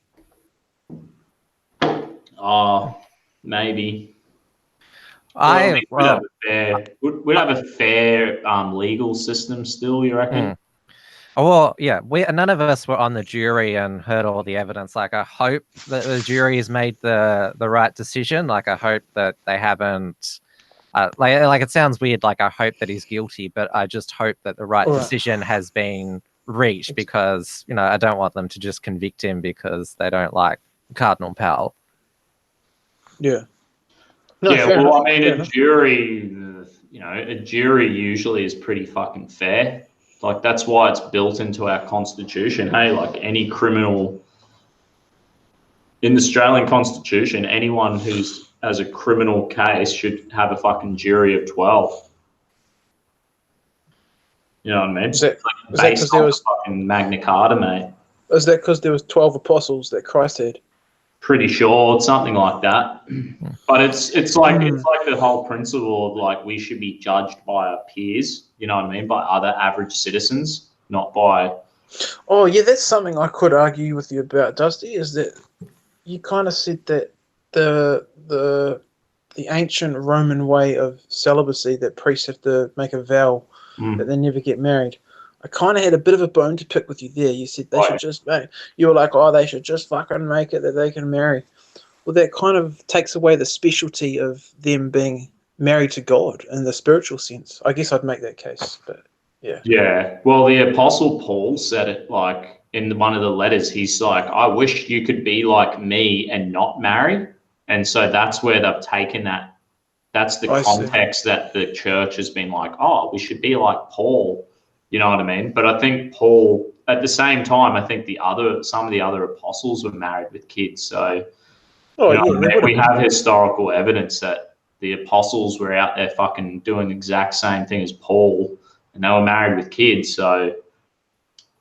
Oh, maybe. We'd have a fair legal system still, you reckon? Oh, well, yeah, none of us were on the jury and heard all the evidence. Like, I hope that the jury has made the right decision. Like, I hope that they haven't... like it sounds weird, like I hope that he's guilty, but I just hope that the right decision has been reached, because, you know, I don't want them to just convict him because they don't like Cardinal Pell. Yeah. No, well, I mean, a jury usually is pretty fucking fair. Like, that's why it's built into our constitution. Hey, like, any criminal in the Australian Constitution, anyone who's has a criminal case should have a fucking jury of 12. You know what I mean? Is that based on fucking Magna Carta, mate? Is that because there was 12 apostles that Christ had? Pretty sure it's something like that. But it's like the whole principle of, like, we should be judged by our peers. You know what I mean? By other average citizens, not by... Oh, yeah, that's something I could argue with you about, Dusty, is that you kind of said that the ancient Roman way of celibacy, that priests have to make a vow that they never get married. I kind of had a bit of a bone to pick with you there. You said they should just make... You were like, oh, they should just fucking make it that they can marry. Well, that kind of takes away the specialty of them being married to God in the spiritual sense. I guess I'd make that case, but yeah. Yeah, well, the Apostle Paul said it, like, in one of the letters. He's like, I wish you could be like me and not marry. And so that's where they've taken that. That's the context that the church has been like, oh, we should be like Paul. You know what I mean? But I think Paul, at the same time, I think some of the other apostles were married with kids. So we have historical evidence that the apostles were out there fucking doing the exact same thing as Paul, and they were married with kids. So,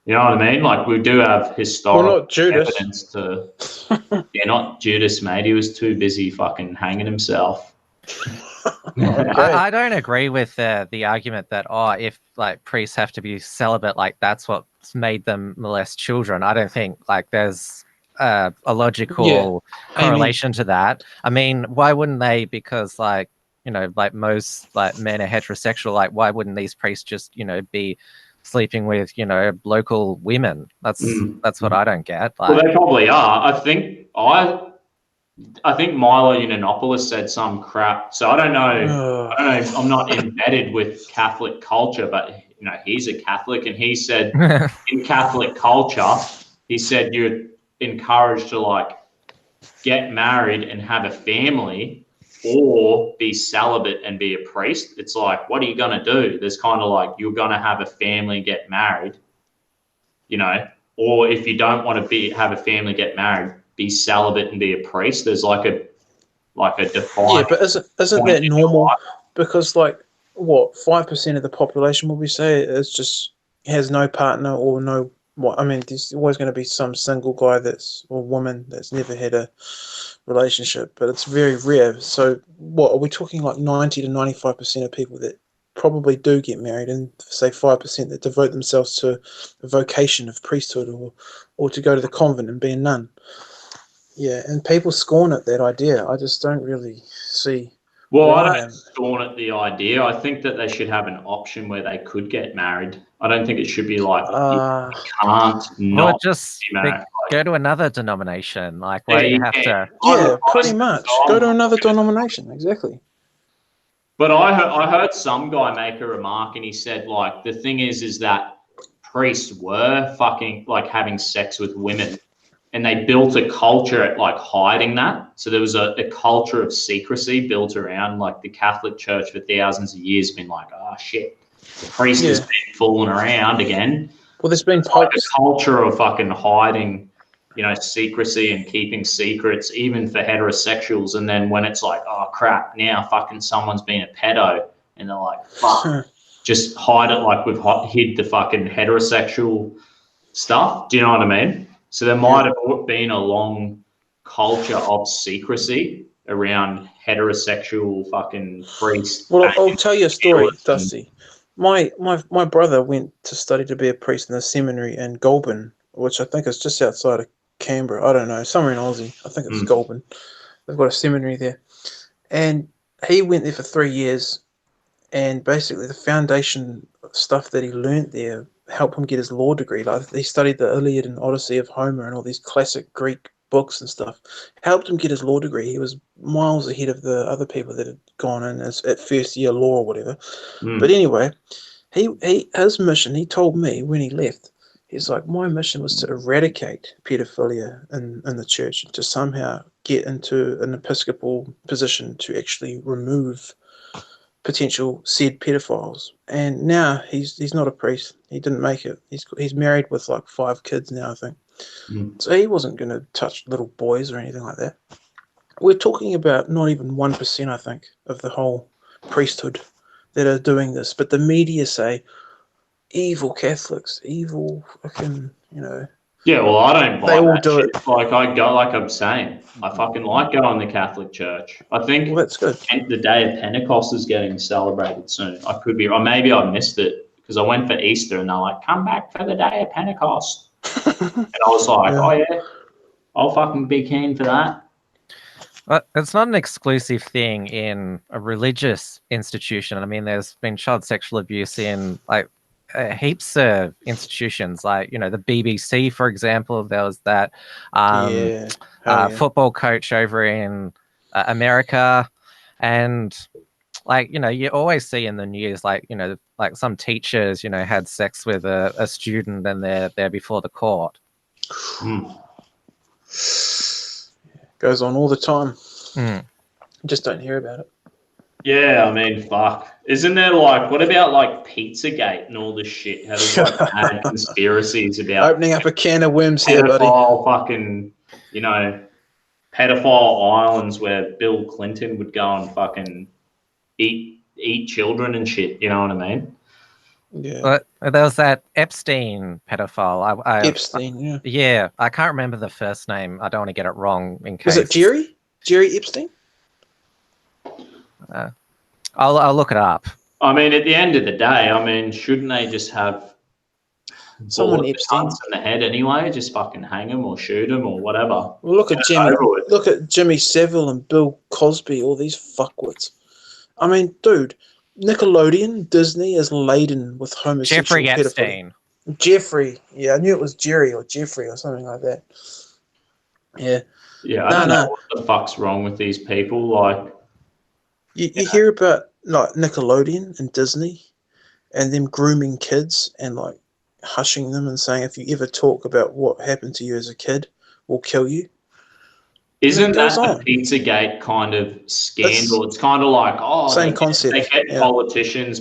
you know what I mean? Like, we do have historical evidence to... Yeah, not Judas, mate. He was too busy fucking hanging himself. I don't agree with the argument that, if, like, priests have to be celibate, like, that's what's made them molest children. I don't think, like, there's a logical correlation to that. I mean, why wouldn't they? Because, like, you know, like, most, like, men are heterosexual. Like, why wouldn't these priests just, you know, be sleeping with, you know, local women. That's what I don't get. Like, well, they probably are. I think Milo Yiannopoulos said some crap. So I don't know. I'm not embedded with Catholic culture, but you know, he's a Catholic, and he said in Catholic culture, he said you're encouraged to like get married and have a family, or be celibate and be a priest. It's like, what are you gonna do? There's kind of like, you're gonna have a family, get married, you know, or if you don't want to have a family, get married, be celibate and be a priest. There's like a defined. Yeah, but isn't that normal? Because like what 5% of the population, will we say, is just has no partner or no. What I mean, there's always going to be some single guy or woman that's never had a relationship, but it's very rare. So what are we talking, like 90 to 95% of people that probably do get married, and say 5% that devote themselves to a vocation of priesthood or to go to the convent and be a nun. Yeah, and people scorn at that idea. I just don't really see. Well, I don't scorn at the idea. I think that they should have an option where they could get married. I don't think it should be like you can't not just be married. Go to another denomination. Like, why do you have to? Yeah, pretty much. Go to another denomination. Exactly. But I heard some guy make a remark, and he said, like, the thing is that priests were fucking like having sex with women. And they built a culture at like hiding that. So there was a culture of secrecy built around, like, the Catholic Church for thousands of years been like, oh shit, the priest has been fooling around again. Well, there's been like a culture of fucking hiding, you know, secrecy and keeping secrets, even for heterosexuals. And then when it's like, oh crap, now fucking someone's been a pedo, and they're like, fuck, just hide it, like we've hid the fucking heterosexual stuff. Do you know what I mean? So there might have been a long culture of secrecy around heterosexual fucking priests. Well, I'll tell you a story, Dusty. My brother went to study to be a priest in the seminary in Goulburn, which I think is just outside of Canberra. I don't know, somewhere in Aussie. I think it's Goulburn. They've got a seminary there. And he went there for 3 years, and basically the foundation stuff that he learnt there help him get his law degree. Like, he studied the Iliad and Odyssey of Homer and all these classic Greek books and stuff. Helped him get his law degree. He was miles ahead of the other people that had gone in at first year law or whatever. But anyway, his mission, he told me when he left, he's like, my mission was to eradicate pedophilia in the church, to somehow get into an episcopal position to actually remove potential said pedophiles. And now he's not a priest. He didn't make it. He's married with like 5 kids now, I think. So he wasn't going to touch little boys or anything like that. We're talking about not even 1%, I think, of the whole priesthood that are doing this. But the media say evil Catholics, evil fucking, you know. Yeah, well, I don't buy they all that do shit. it. Like, I go, like I'm saying, I fucking like going to the Catholic Church. I think that's good. The day of Pentecost is getting celebrated soon. I could be, or maybe I missed it because I went for Easter and they're like, come back for the day of Pentecost. And I was like, oh yeah, I'll fucking be keen for that. But it's not an exclusive thing in a religious institution. I mean, there's been child sexual abuse in like heaps of institutions, like, you know, the BBC, for example. There was that football coach over in America, and like, you know, you always see in the news, like, you know, like some teachers, you know, had sex with a student and they're before the court. Goes on all the time. Just don't hear about it. Yeah, I mean, fuck. Isn't there like, what about like Pizzagate and all this shit? How there's like mad conspiracies about opening up a can of worms here, buddy. Fucking, you know, pedophile islands where Bill Clinton would go and fucking eat children and shit. You know what I mean? Yeah. But there was that Epstein pedophile. Epstein, yeah, I can't remember the first name. I don't want to get it wrong in case. Was it Jerry? Jerry Epstein? I'll look it up. I mean, at the end of the day, I mean, shouldn't they just have someone Epstein in the head anyway? Just fucking hang him or shoot him or whatever. Well, look at Jimmy Savile and Bill Cosby, all these fuckwits. I mean, dude, Nickelodeon, Disney is laden with homosexual Jeffrey Epstein. Jeffrey. Yeah, I knew it was Jerry or Jeffrey or something like that. Yeah. Yeah, I don't know what the fuck's wrong with these people. Like, you hear about like Nickelodeon and Disney and them grooming kids and like hushing them and saying, if you ever talk about what happened to you as a kid, we'll kill you. Isn't that the Pizzagate kind of scandal? It's kind of like, same concept. They get politicians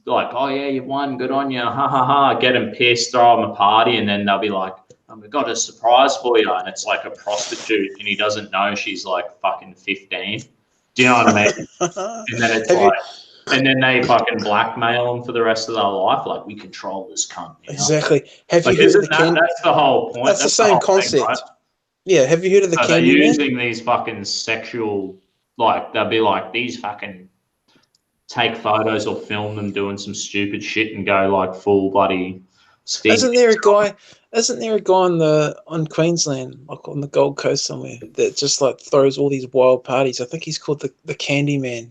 like, oh yeah, you won, good on you, ha ha ha, get them pissed, throw them a party, and then they'll be like, we've got a surprise for you, and it's like a prostitute, and he doesn't know she's like fucking 15. Do you know what I mean? And then it's and then they fucking blackmail them for the rest of their life. Like, we control this cunt. You know? Exactly. Have you heard of that's the whole point. That's the same concept. Thing, right? Yeah. Have you heard of the Candyman? They're using these fucking sexual, like, they'll be like, these fucking take photos or film them doing some stupid shit and go like full bloody. Isn't there a guy on Queensland, like on the Gold Coast somewhere, that just like throws all these wild parties? I think he's called the Candyman.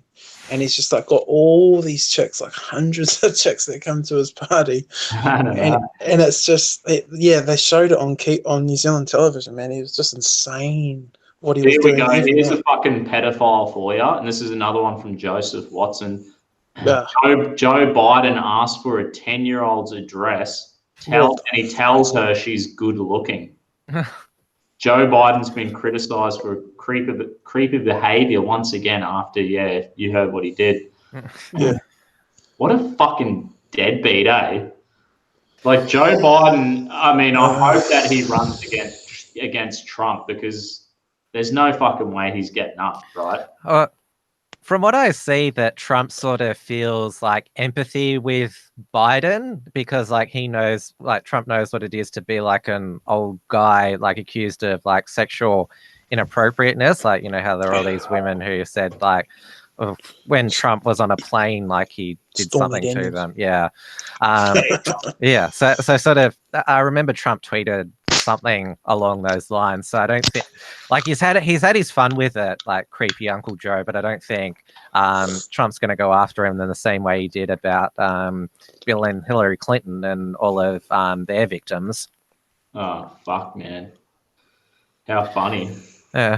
And he's just like got all these chicks, like hundreds of chicks that come to his party. And it's just, they showed it on New Zealand television, man. He was just insane what he was doing. Here we go. Here's a fucking pedophile for you. And this is another one from Joseph Watson. Yeah. Joe Biden asked for a 10-year-old's address, and he tells her she's good looking. Joe Biden's been criticised for creepy behaviour once again after, you heard what he did. Yeah. What a fucking deadbeat, eh? Like, Joe Biden, I mean, I hope that he runs against Trump, because there's no fucking way he's getting up, right? From what I see, that Trump sort of feels like empathy with Biden, because like he knows, like Trump knows what it is to be like an old guy, like accused of like sexual inappropriateness. Like, you know, how there are all these women who said like when Trump was on a plane, like he did something to them. Yeah. Yeah. So sort of, I remember Trump tweeted something along those lines. So I don't think, like, he's had his fun with it, like creepy Uncle Joe, but I don't think Trump's going to go after him in the same way he did about Bill and Hillary Clinton and all of their victims. Oh, fuck, man. How funny.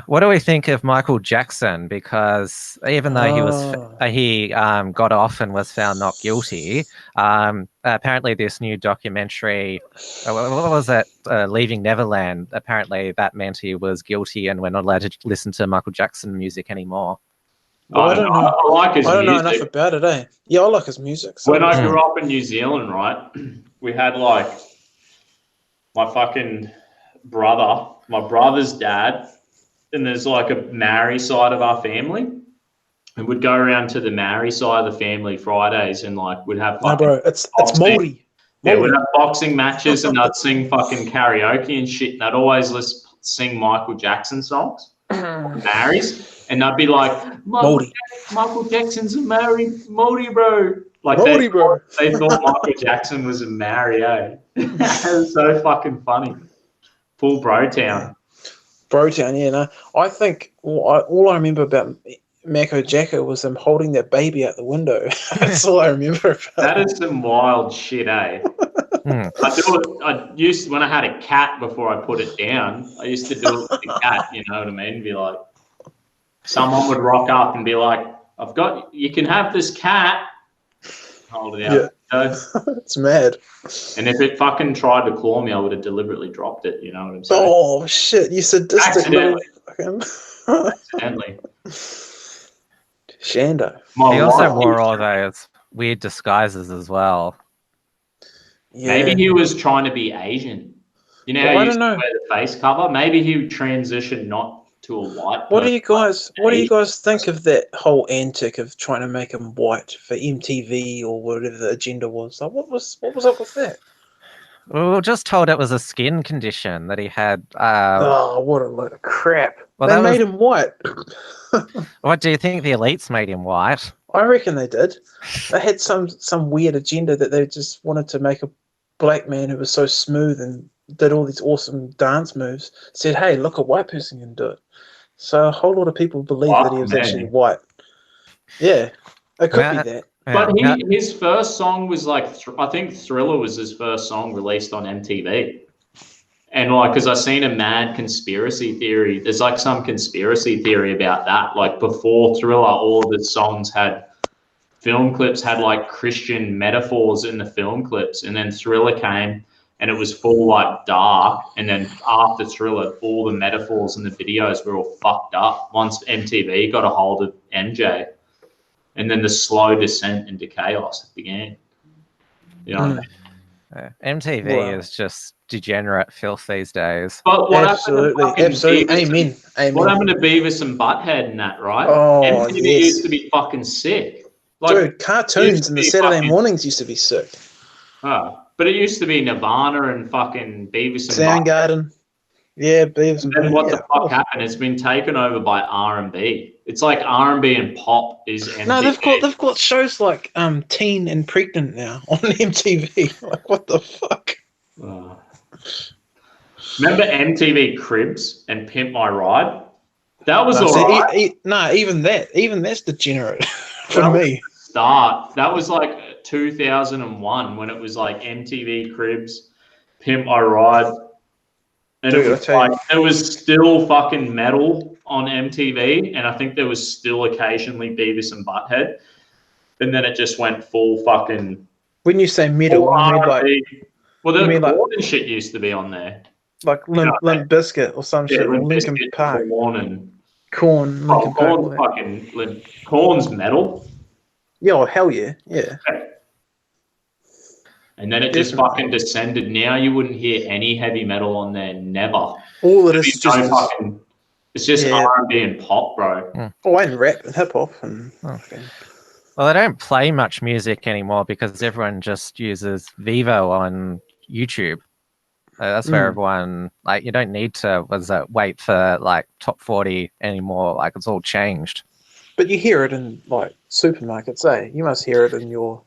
What do we think of Michael Jackson? Because even though he got off and was found not guilty, apparently this new documentary, what was it? Leaving Neverland. Apparently that meant he was guilty and we're not allowed to listen to Michael Jackson music anymore. Well, I don't know. I like his music. I don't know enough about it, eh? Yeah, I like his music. So when I grew up in New Zealand, right, we had like my fucking brother, my brother's dad, and there's like a Maori side of our family, and we'd go around to the Maori side of the family Fridays, and like we'd have no, bro, it's Māori. Yeah, we'd have boxing matches, and I'd sing fucking karaoke and shit, and I'd always sing Michael Jackson songs, Maoris, and I'd be like, Michael Jackson's a Māori, bro. Like bro. They thought Michael Jackson was a Maori, eh? It was so fucking funny. Full bro town. Brotown, yeah, no. I think all I remember about Mako Jacko was them holding their baby out the window. That's all I remember about that. Is some wild shit, eh? I used, when I had a cat before I put it down, I used to do it with the cat, you know what I mean? Be like, someone would rock up and be like, you can have this cat. Hold it out. Yeah. It's mad. And if it fucking tried to claw me, I would have deliberately dropped it. You know what I'm saying? Oh shit! You sadistic little Accidentally. Shando. He also wore all those weird disguises as well. Yeah. Maybe he was trying to be Asian. You know how you used to wear the face cover? Maybe he transitioned not to a white. What do you guys think of that whole antic of trying to make him white for MTV or whatever the agenda was? Like, what was up with that? We were just told it was a skin condition that he had. What a load of crap! Well, they made him white. What do you think the elites made him white? I reckon they did. They had some weird agenda that they just wanted to make a black man who was so smooth and did all these awesome dance moves. Said, "Hey, look, a white person can do it." So a whole lot of people believe that he was actually white. Yeah, it could be that. But his first song was like, I think Thriller was his first song released on MTV. And like, because I seen a mad conspiracy theory. There's like some conspiracy theory about that. Like before Thriller, all of the songs had film clips, had like Christian metaphors in the film clips. And then Thriller came and it was full like dark. And then after Thriller, all the metaphors and the videos were all fucked up once MTV got a hold of MJ. And then the slow descent into chaos began. You know what I mean? MTV is just degenerate filth these days. But what absolutely. Amen. What happened to Beavis and Butthead and that, right? Oh, MTV used to be fucking sick. Like, dude, cartoons in the Saturday mornings used to be sick. Oh, but it used to be Nirvana and fucking Beavis and Soundgarden. Yeah, Beavis and Butthead. And what the fuck happened? It's been taken over by R&B. It's like R&B and pop is MTV. No, they've got shows like Teen and Pregnant now on MTV. Like, what the fuck? Remember MTV Cribs and Pimp My Ride? That was alright. Even that's degenerate for me. That was like 2001 when it was like MTV Cribs, Pimp My Ride. And dude, it was still fucking metal on MTV, and I think there was still occasionally Beavis and Butthead, and then it just went full fucking. When you say metal, you mean like? Well, the Korn and shit used to be on there, like Limp Bizkit or some shit. Linkin Park. Korn. Korn's metal. Yeah, oh, hell yeah, yeah. And then it just fucking descended. Now you wouldn't hear any heavy metal on there. Never. All it is just it's just R&B and pop, bro. Oh, and rap and hip hop and. Well, they don't play much music anymore because everyone just uses Vivo on YouTube. That's where everyone like. You don't need to wait for like top 40 anymore. Like it's all changed. But you hear it in like supermarkets, eh? You must hear it in your.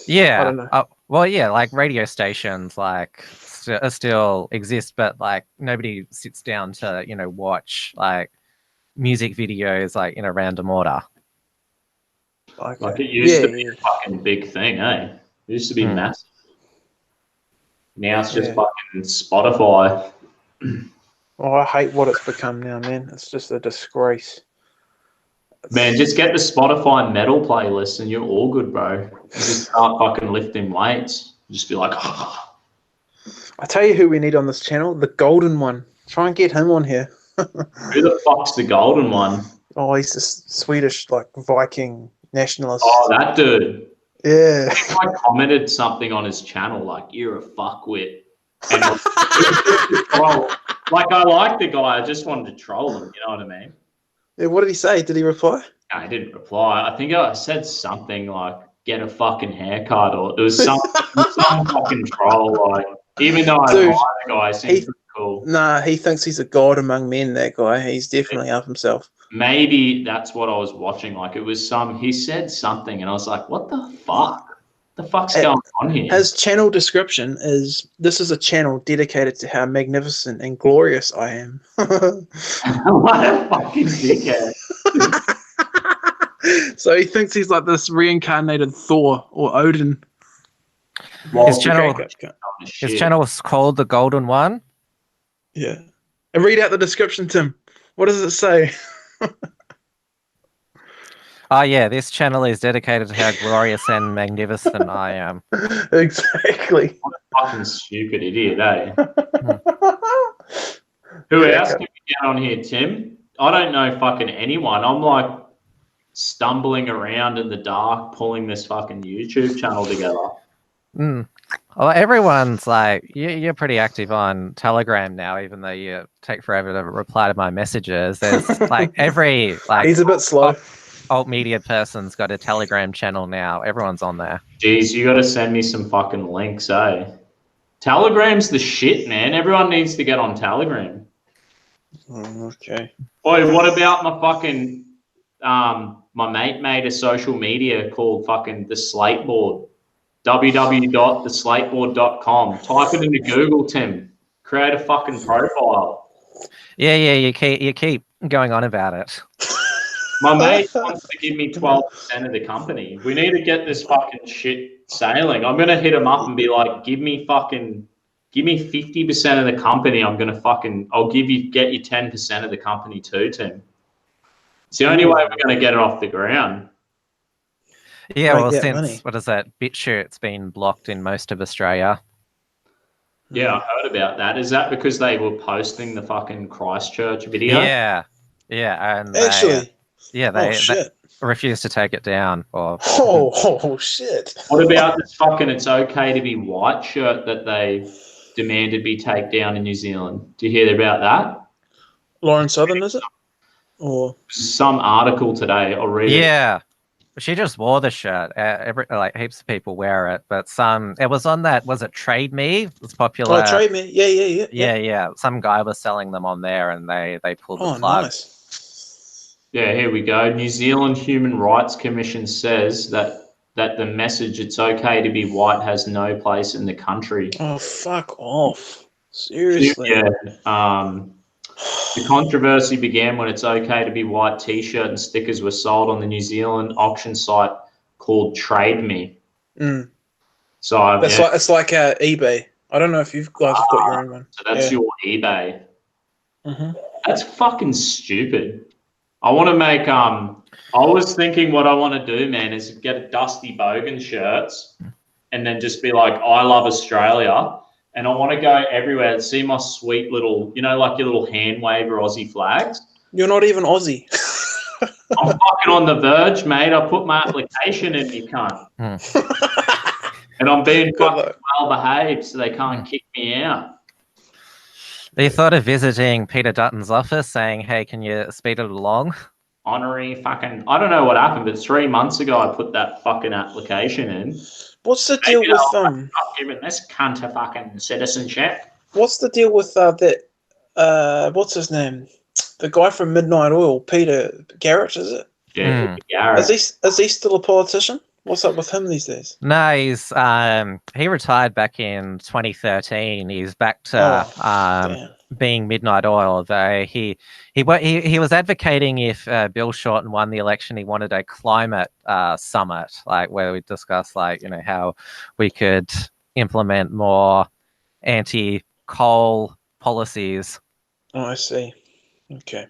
Yeah. I don't know. Well, yeah, like radio stations like still exist, but like nobody sits down to watch like music videos like in a random order. Okay. Like it used to be a fucking big thing, eh? It used to be massive. Now it's just fucking Spotify. Oh, I hate what it's become now, man. It's just a disgrace. Man, just get the Spotify metal playlist and you're all good, bro. You just start fucking lifting weights. Just be like, oh. I tell you who we need on this channel, the Golden One. Try and get him on here. Who the fuck's the Golden One? Oh, he's this Swedish, like, Viking nationalist. Oh, that dude. Yeah. I commented something on his channel, like, you're a fuckwit. And like, I like the guy. I just wanted to troll him. You know what I mean? Yeah, what did he say? Did he reply? No, he didn't reply. I think I said something like, get a fucking haircut, or it was some fucking troll. Like, even though I like the guy, he seems pretty cool. Nah, he thinks he's a god among men, that guy. He's definitely up himself. Maybe that's what I was watching. Like, it was he said something, and I was like, what the fuck? The fuck's going on here? His channel description is, this is a channel dedicated to how magnificent and glorious I am. What a fucking dickhead. So he thinks he's like this reincarnated Thor or Odin. Well, his channel was called The Golden One. Yeah. And read out the description, Tim. What does it say? Oh, yeah, this channel is dedicated to how glorious and magnificent I am. Exactly. What a fucking stupid idiot, eh? Who else can we get on here, Tim? I don't know fucking anyone. I'm like stumbling around in the dark, pulling this fucking YouTube channel together. Well, everyone's like, you're pretty active on Telegram now, even though you take forever to reply to my messages. There's like he's a bit slow. Alt media person's got a Telegram channel now. Everyone's on there. Jeez, you got to send me some fucking links, eh? Telegram's the shit, man. Everyone needs to get on Telegram. Okay. Boy, what about my fucking my mate made a social media called fucking The Slateboard. www.theslateboard.com. Type it into Google, Tim. Create a fucking profile. Yeah, you keep going on about it. My mate wants to give me 12% of the company. We need to get this fucking shit sailing. I'm gonna hit him up and be like, give me 50% of the company. I'll get you 10% of the company too, Tim. It's the only way we're gonna get it off the ground. Yeah, well, since what is that? BitChut's been blocked in most of Australia. Yeah, I heard about that. Is that because they were posting the fucking Christchurch video? Yeah, and actually, they refused to take it down. Shit! What about this fucking "It's okay to be white" shirt that they demanded be taken down in New Zealand? Do you hear about that? Lauren Southern, is it? Or some article today? I'll read it. Yeah. She just wore the shirt. Heaps of people wear it, but it was on that. Was it Trade Me? It's popular. Oh, Trade Me. Yeah. Some guy was selling them on there, and they pulled the plug. Nice. Yeah, here we go. New Zealand Human Rights Commission says that the message "it's okay to be white" has no place in the country. Oh, fuck off! Seriously. Yeah. The controversy began when "It's okay to be white" T-shirt and stickers were sold on the New Zealand auction site called Trade Me. So it's like eBay. I don't know if you guys have got your own one. So that's your eBay. Mm-hmm. That's fucking stupid. I want to make I was thinking what I want to do, man, is get a Dusty Bogan shirts and then just be like, "I love Australia." And I want to go everywhere and see my sweet little, like your little hand waver Aussie flags. You're not even Aussie. I'm fucking on the verge, mate. I put my application in, you cunt. And I'm being fucking well behaved so they can't kick me out. They thought of visiting Peter Dutton's office saying, "Hey, can you speed it along?" Honorary fucking, I don't know what happened, but 3 months ago I put that fucking application in. What's the deal with not giving this cunt a fucking citizenship? What's the deal with that? What's his name? The guy from Midnight Oil, Peter Garrett, is it? Yeah, Garrett. Is he still a politician? What's up with him these days? No, he's he retired back in 2013. He's back to being Midnight Oil. Though he was advocating if Bill Shorten won the election, he wanted a climate summit, like where we discuss how we could implement more anti-coal policies. Oh, I see. Okay.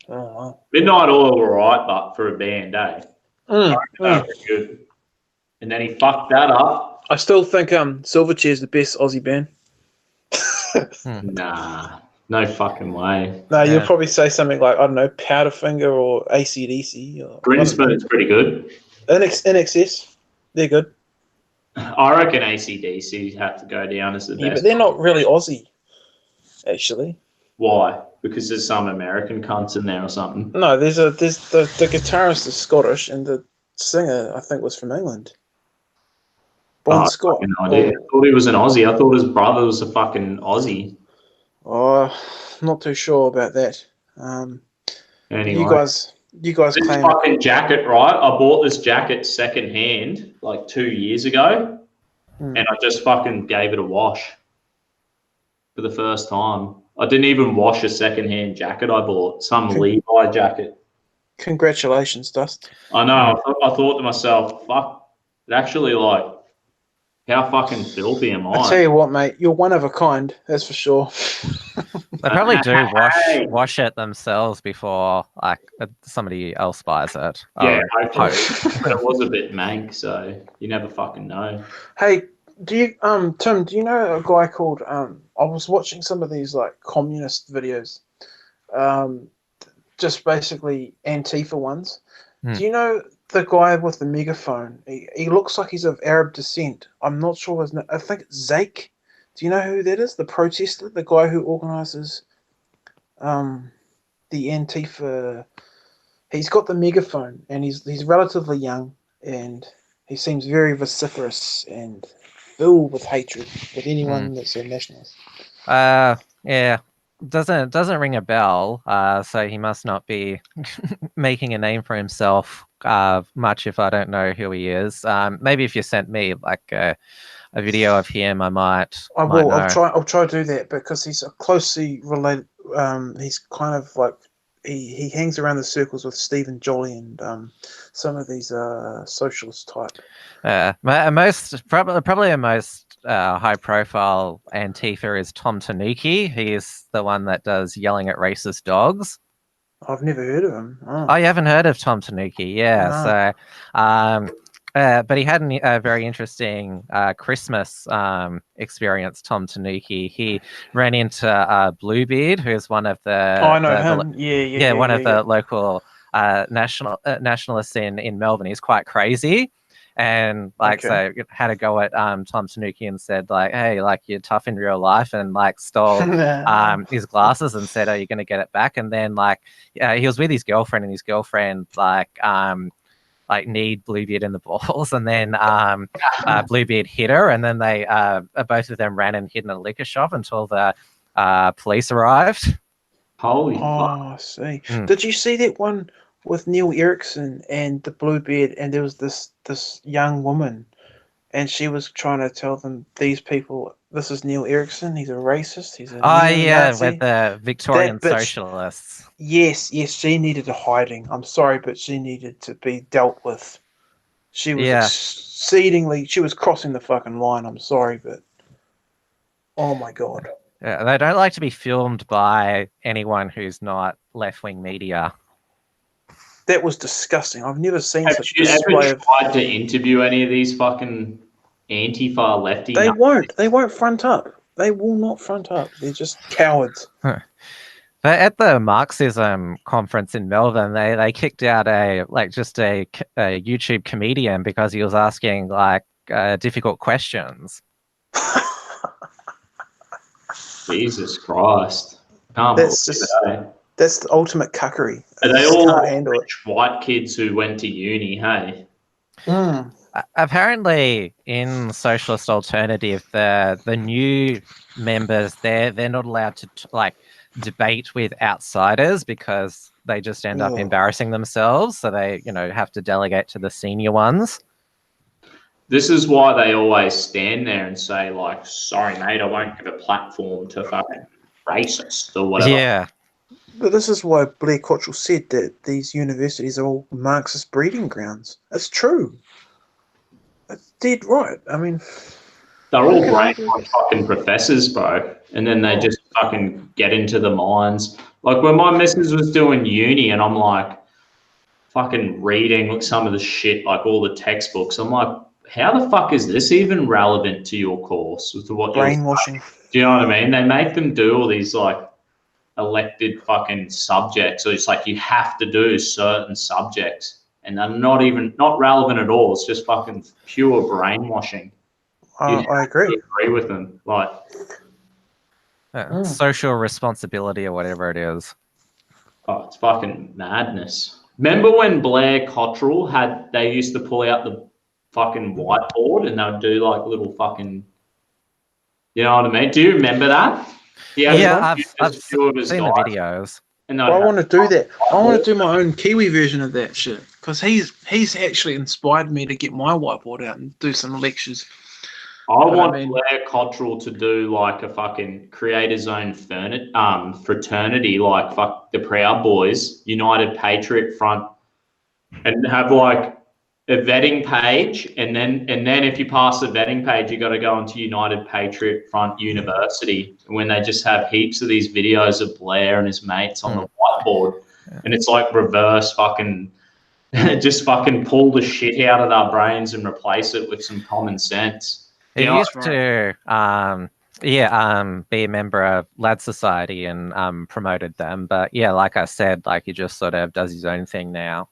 Oh, wow. Midnight Oil were right, but for a band, eh? Good. And then he fucked that up. I still think Silverchair's the best Aussie band. Nah, no fucking way. No, you'll probably say something like, I don't know, Powderfinger or AC/DC. Or Grinspoon's pretty good. NXS, they're good. I reckon AC/DC have to go down as the best. But they're not really Aussie, actually. Why? Because there's some American cunts in there or something. No, there's the guitarist is Scottish and the singer I think was from England. Bon Scott. No idea. I thought he was an Aussie. I thought his brother was a fucking Aussie. Oh, not too sure about that. Anyway, you guys this claim fucking jacket, right? I bought this jacket secondhand like 2 years ago, and I just fucking gave it a wash for the first time. I didn't even wash a secondhand jacket I bought, some Levi jacket. Congratulations, Dust. I know. I thought to myself, fuck, it actually, how fucking filthy am I? I tell you what, mate, you're one of a kind, that's for sure. They probably do wash it themselves before somebody else buys it. Yeah, hopefully. But it was a bit mank, so you never fucking know. Hey, do you Tim, do you know a guy called I was watching some of these communist videos, just basically Antifa ones. Do you know the guy with the megaphone? He looks like he's of Arab descent. I'm not sure his name. I think it's Zake. Do you know who that is? The protester, the guy who organises the Antifa. He's got the megaphone, and he's relatively young, and he seems very vociferous and filled with hatred with anyone that's a nationalist. Yeah. Doesn't ring a bell. So he must not be making a name for himself much if I don't know who he is. Maybe if you sent me a video of him, I might. I will. I'll try to do that because he's closely related. He's kind of he hangs around the circles with Stephen Jolly and some of these socialist type. Probably a most high-profile Antifa is Tom Tanuki. He's the one that does yelling at racist dogs. I've never heard of him. Oh, you haven't heard of Tom Tanuki? Yeah. No. So, but he had a very interesting Christmas experience, Tom Tanuki. He ran into Bluebeard, who's one of the... Oh, I know him. One of the local nationalists in Melbourne. He's quite crazy. And so had a go at Tom Tanuki and said like, hey, like you're tough in real life, and like stole his glasses and said, are you going to get it back? And then he was with his girlfriend, and his girlfriend kneed Bluebeard in the balls, and then Bluebeard hit her, and then they both of them ran and hid in a liquor shop until the police arrived. Holy fuck. I see. Did you see that one with Neil Erickson and the Bluebeard, and there was this young woman, and she was trying to tell them, these people, this is Neil Erickson, he's a racist, he's a neo-Nazi. With the Victorian socialists. Yes, she needed a hiding. I'm sorry, but she needed to be dealt with. She was exceedingly, she was crossing the fucking line. I'm sorry, but oh my God. Yeah, they don't like to be filmed by anyone who's not left-wing media. That was disgusting. I've never seen such a display of... tried to interview any of these fucking Antifa lefty... They won't. They won't front up. They will not front up. They're just cowards. But at the Marxism conference in Melbourne, they kicked out a YouTube comedian because he was asking difficult questions. Jesus Christ. That's the ultimate cuckery. Are they all rich white kids who went to uni, hey? Apparently, in Socialist Alternative, the new members, they're not allowed to debate with outsiders because they just end up embarrassing themselves. So they, have to delegate to the senior ones. This is why they always stand there and say, sorry, mate, I won't give a platform to fucking racist or whatever. Yeah. But this is why Blair Cottrell said that these universities are all Marxist breeding grounds. It's true. It's dead right. I mean... They're all brainwashed fucking professors, bro. And then they just fucking get into the minds. Like, when my missus was doing uni and I'm fucking reading some of the shit, all the textbooks, I'm like, how the fuck is this even relevant to your course? To what brainwashing. Do you know what I mean? They make them do all these elected fucking subjects. So it's you have to do certain subjects, and they're not relevant at all. It's just fucking pure brainwashing. I agree. Agree with them. Social responsibility or whatever it is. Oh, it's fucking madness. Remember when Blair Cottrell they used to pull out the fucking whiteboard and they would do little fucking, you know what I mean? Do you remember that? Yeah, I've seen the videos. And I want to do that. I want to do my own Kiwi version of that shit because he's actually inspired me to get my whiteboard out and do some lectures. I want Blair Cottrell to do a fucking create his own fraternity, fuck the Proud Boys, United Patriot Front, and have a vetting page, and then if you pass the vetting page, you got to go into United Patriot Front University, when they just have heaps of these videos of Blair and his mates on the whiteboard, and it's reverse fucking, just fucking pull the shit out of our brains and replace it with some common sense. He used to be a member of Lad Society and promoted them, but like I said, he just sort of does his own thing now.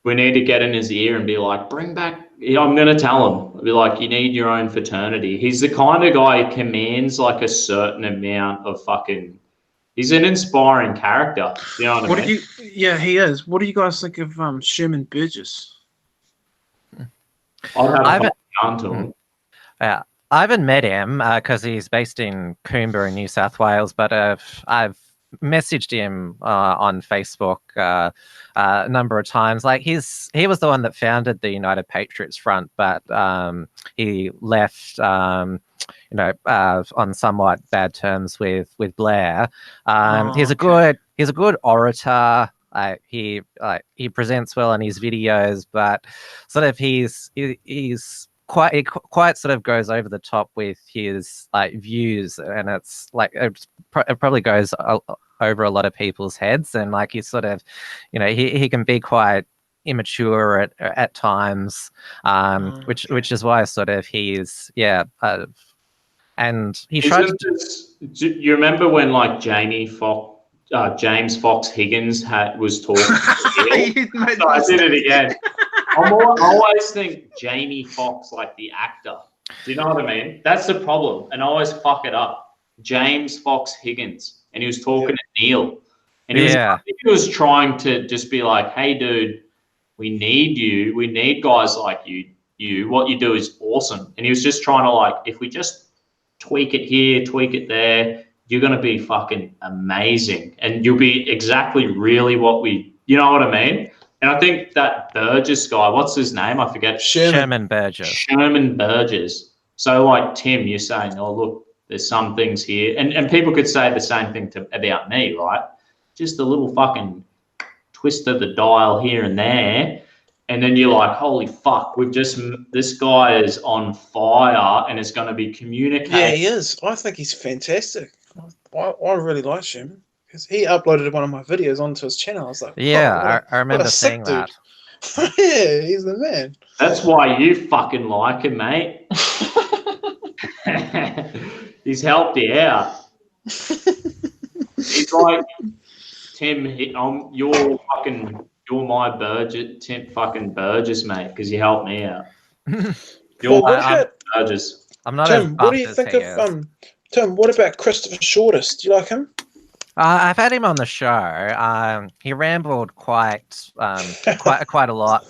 We need to get in his ear and be bring back... I'm going to tell him. I'll be you need your own fraternity. He's the kind of guy who commands a certain amount of fucking... He's an inspiring character. You know what I mean? Yeah, he is. What do you guys think of Sherman Burgess? I'd have a to him. I haven't met him because he's based in Coombe in New South Wales, but I've messaged him on Facebook a number of times. Like he was the one that founded the United Patriots Front, but he left. On somewhat bad terms with Blair. He's a good orator. He presents well in his videos, but sort of he's quite sort of goes over the top with his views, and it's like it probably goes over a lot of people's heads, and like he's sort of, he can be quite immature at times, which is why sort of he's and he tried to. Do you remember when like James Fox Higgins was talking? So I did it again. I always think Jamie Foxx, like the actor. Do you know what I mean? That's the problem, and I always fuck it up. James Fox Higgins, and he was talking to Neil, and I think he was trying to just be like, "Hey, dude, we need you. We need guys like you. What you do is awesome." And he was just trying to like, if we just tweak it here, tweak it there, you're going to be fucking amazing. And you'll be exactly really what you know what I mean? And I think that Burgess guy, what's his name? I forget. Sherman Burgess. Sherman Burgess. So like Tim, you're saying, oh, look, there's some things here. And people could say the same thing about me, right? Just a little fucking twist of the dial here and there. And then you're like, holy fuck, this guy is on fire and is going to be communicating. Yeah, he is. I think he's fantastic. I really like him because he uploaded one of my videos onto his channel. I was like, I remember seeing that. Yeah, he's the man. That's why you fucking like him, mate. He's helped you out. He's like, Tim, you're my Burgess, Tim fucking Burgess, mate, because you helped me out. You're Burgess. I'm not. Tim, what do you think of Tim? What about Christopher Shortest? Do you like him? I've had him on the show. He rambled quite a lot.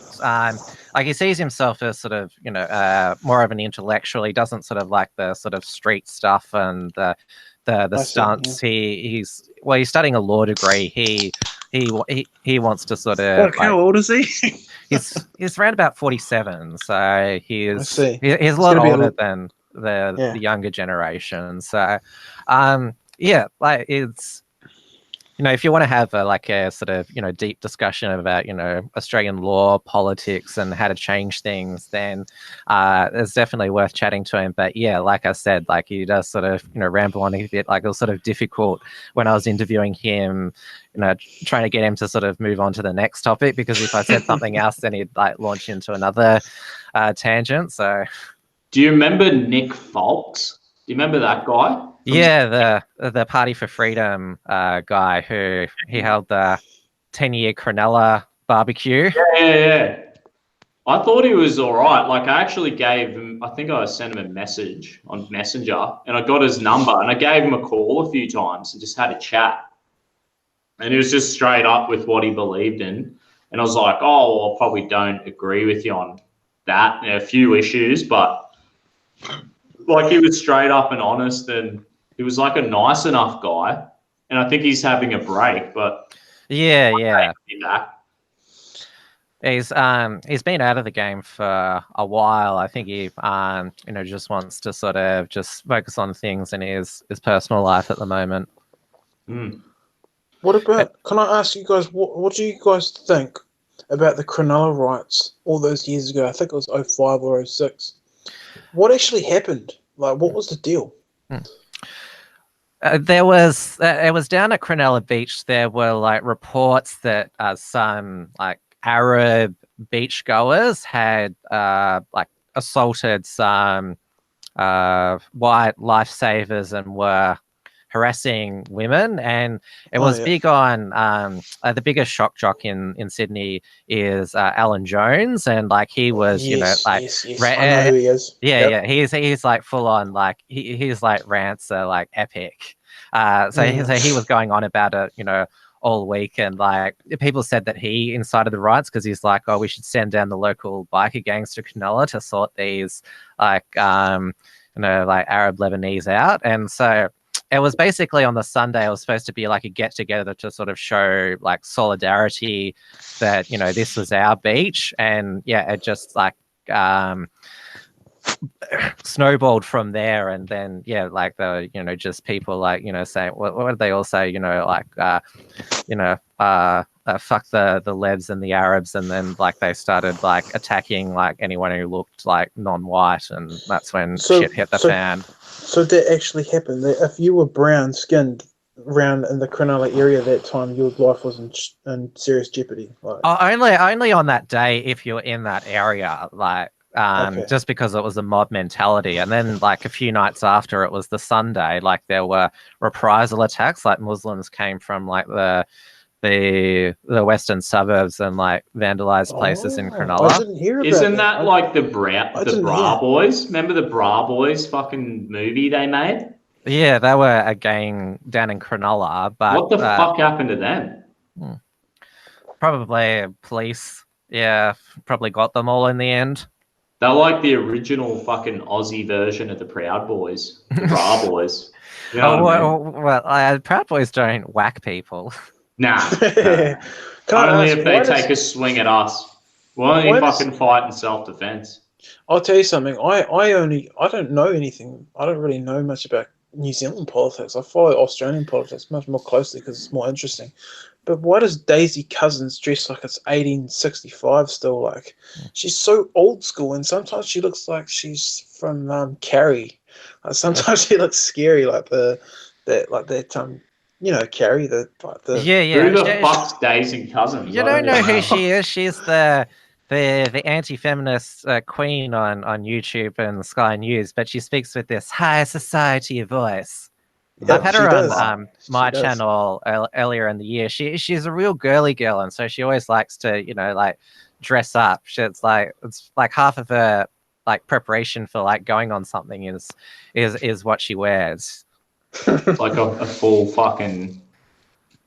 Like he sees himself as sort of more of an intellectual. He doesn't sort of like the sort of street stuff and the stunts. He's studying a law degree. He wants to sort of. How old is he? he's around about 47, so he's a lot older than the younger generation. So, like it's. If you want to have a sort of deep discussion about Australian law, politics, and how to change things, then it's definitely worth chatting to him. But yeah, like I said, like he does sort of ramble on a bit. Like it was sort of difficult when I was interviewing him, trying to get him to sort of move on to the next topic, because if I said something else, then he'd like launch into another tangent. So, do you remember Nick Folks? Do you remember that guy? Yeah, the Party for Freedom guy who he held the 10-year Cronulla barbecue. Yeah. I thought he was all right. Like I actually gave him, I think I sent him a message on Messenger and I got his number and I gave him a call a few times and just had a chat. And he was just straight up with what he believed in. And I was like, oh, well, I probably don't agree with you on that. A few issues, but like he was straight up and honest, and he was like a nice enough guy. And I think he's having a break, but yeah. He's been out of the game for a while. I think he just wants to sort of just focus on things in his personal life at the moment. What about? Can I ask you guys what do you guys think about the Cronulla riots all those years ago? I think it was 05 or 06. What actually happened? Like, what was the deal? It was down at Cronulla Beach. There were like reports that some like Arab beachgoers had like assaulted some white lifesavers and were harassing women, and it was big on the biggest shock jock in Sydney is Alan Jones, and like he was I know who he is. He's like full on, like his like rants are like epic. So he was going on about it all week, and like people said that he incited the riots because he's like, oh, we should send down the local biker gangs to Cronulla to sort these like like Arab Lebanese out. And so it was basically on the Sunday. It was supposed to be like a get together to sort of show like solidarity that, you know, this was our beach, and yeah, it just like snowballed from there. And then yeah, like the, you know, just people like, you know, saying what did they all say, you know, like you know, fuck the Lebs and the Arabs, and then like they started like attacking like anyone who looked like non-white, and that's when shit hit the fan. So that actually happened. That if you were brown skinned around in the Cronulla area at that time, your life was in serious jeopardy. Like, only on that day if you're in that area, like just because it was a mob mentality. And then like a few nights after, it was the Sunday, like there were reprisal attacks, like Muslims came from like the western suburbs and like vandalized places in Cronulla. I didn't hear about Isn't that like the Bra Boys? Remember the Bra Boys fucking movie they made? Yeah, they were a gang down in Cronulla. But what the fuck happened to them? Probably police. Yeah, probably got them all in the end. They're like the original fucking Aussie version of the Proud Boys, the Bra Boys. You know well, Proud Boys don't whack people. Nah. Only if they take a swing at us. We'll only fucking fight in self-defense. I'll tell you something. I don't know anything. I don't really know much about New Zealand politics. I follow Australian politics much more closely because it's more interesting. But why does Daisy Cousins dress like it's 1865 still? Like, she's so old school, and sometimes she looks like she's from Carrie. Like, sometimes she looks scary, like you know, Carrie, the Who the fuck's Daisy Cousins? You don't know who she is. She's the anti-feminist queen on YouTube and Sky News, but she speaks with this high society voice. Yeah, I've had her on my channel earlier in the year. She's a real girly girl, and so she always likes to, you know, like dress up. It's like half of her like preparation for like going on something is what she wears. Like a full fucking,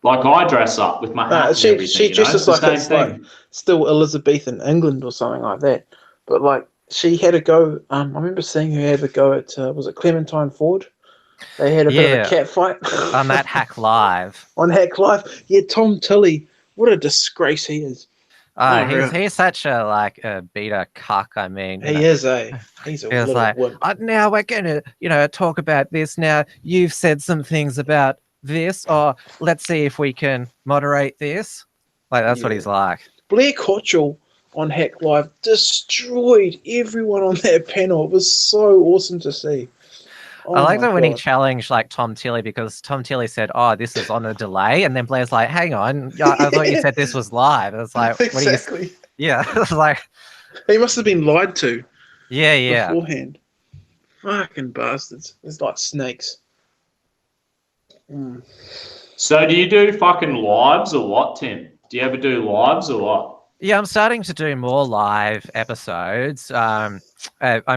like I dress up with my hat. She dresses like it's like still Elizabethan England or something like that. But like she had a go. I remember seeing her have a go at was it Clementine Ford? They had a bit of a cat fight on that Hack Live. On Hack Live, yeah. Tom Tilley, what a disgrace he is. He's such a beta cuck. I mean, he's a little like, now we're gonna, you know, talk about this. Now you've said some things about this, or let's see if we can moderate this. Like that's what he's like. Blair Cottrell on Hack Live destroyed everyone on that panel. It was so awesome to see. I like that when he challenged like Tom Tilley, because Tom Tilley said, "Oh, this is on a delay," and then Blair's like, "Hang on, I thought you said this was live." I was like, exactly. What are you... Yeah, it was like he must have been lied to. Yeah. Beforehand, fucking bastards! It's like snakes. So, do you do fucking lives or what, Tim? Do you ever do lives or what? Yeah, I'm starting to do more live episodes. I'm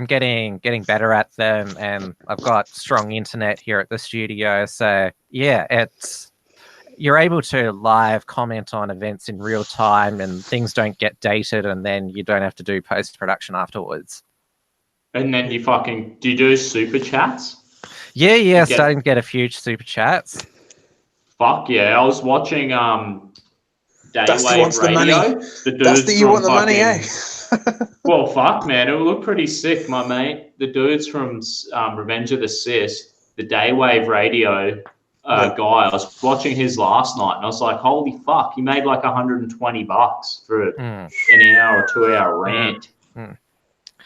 getting better at them, and I've got strong internet here at the studio. So yeah, you're able to live comment on events in real time, and things don't get dated, and then you don't have to do post-production afterwards. And then do you do super chats? Yeah, starting to get a few super chats. Fuck yeah, I was watching Dusty wants the money. Dusty, you want the money, eh? Well, fuck, man. It would look pretty sick, my mate. The dudes from Revenge of the Sis, the Daywave Radio guy, I was watching his last night, and I was like, holy fuck, he made like $120 for an hour or 2 hour rant.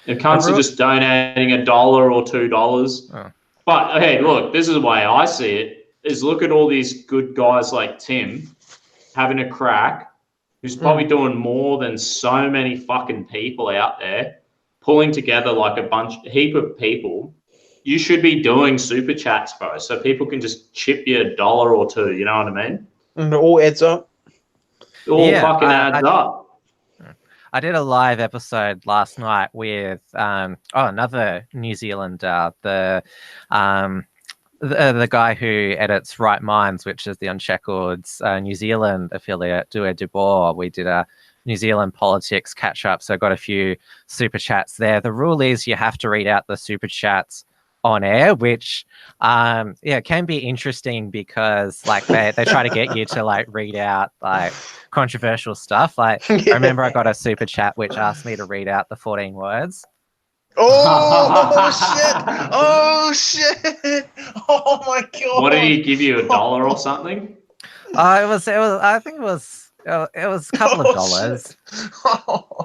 It comes to just donating $1 or $2. But, hey, look, this is the way I see it, is look at all these good guys like Tim having a crack, who's probably doing more than so many fucking people out there, pulling together like a heap of people. You should be doing super chats, bro, so people can just chip you $1 or $2. You know what I mean? And it all adds up. It all fucking adds up. I did a live episode last night with another New Zealander, the guy who edits Right Minds, which is the Unshacked's New Zealand affiliate, Dua Debor. We did a New Zealand politics catch up, so I got a few super chats there. The rule is you have to read out the super chats on air, which can be interesting because like they try to get you to like read out like controversial stuff. Like I remember I got a super chat which asked me to read out the 14 words. Oh shit! Oh my god! What did he give you, $1 or something? It was. I think it was a couple of dollars.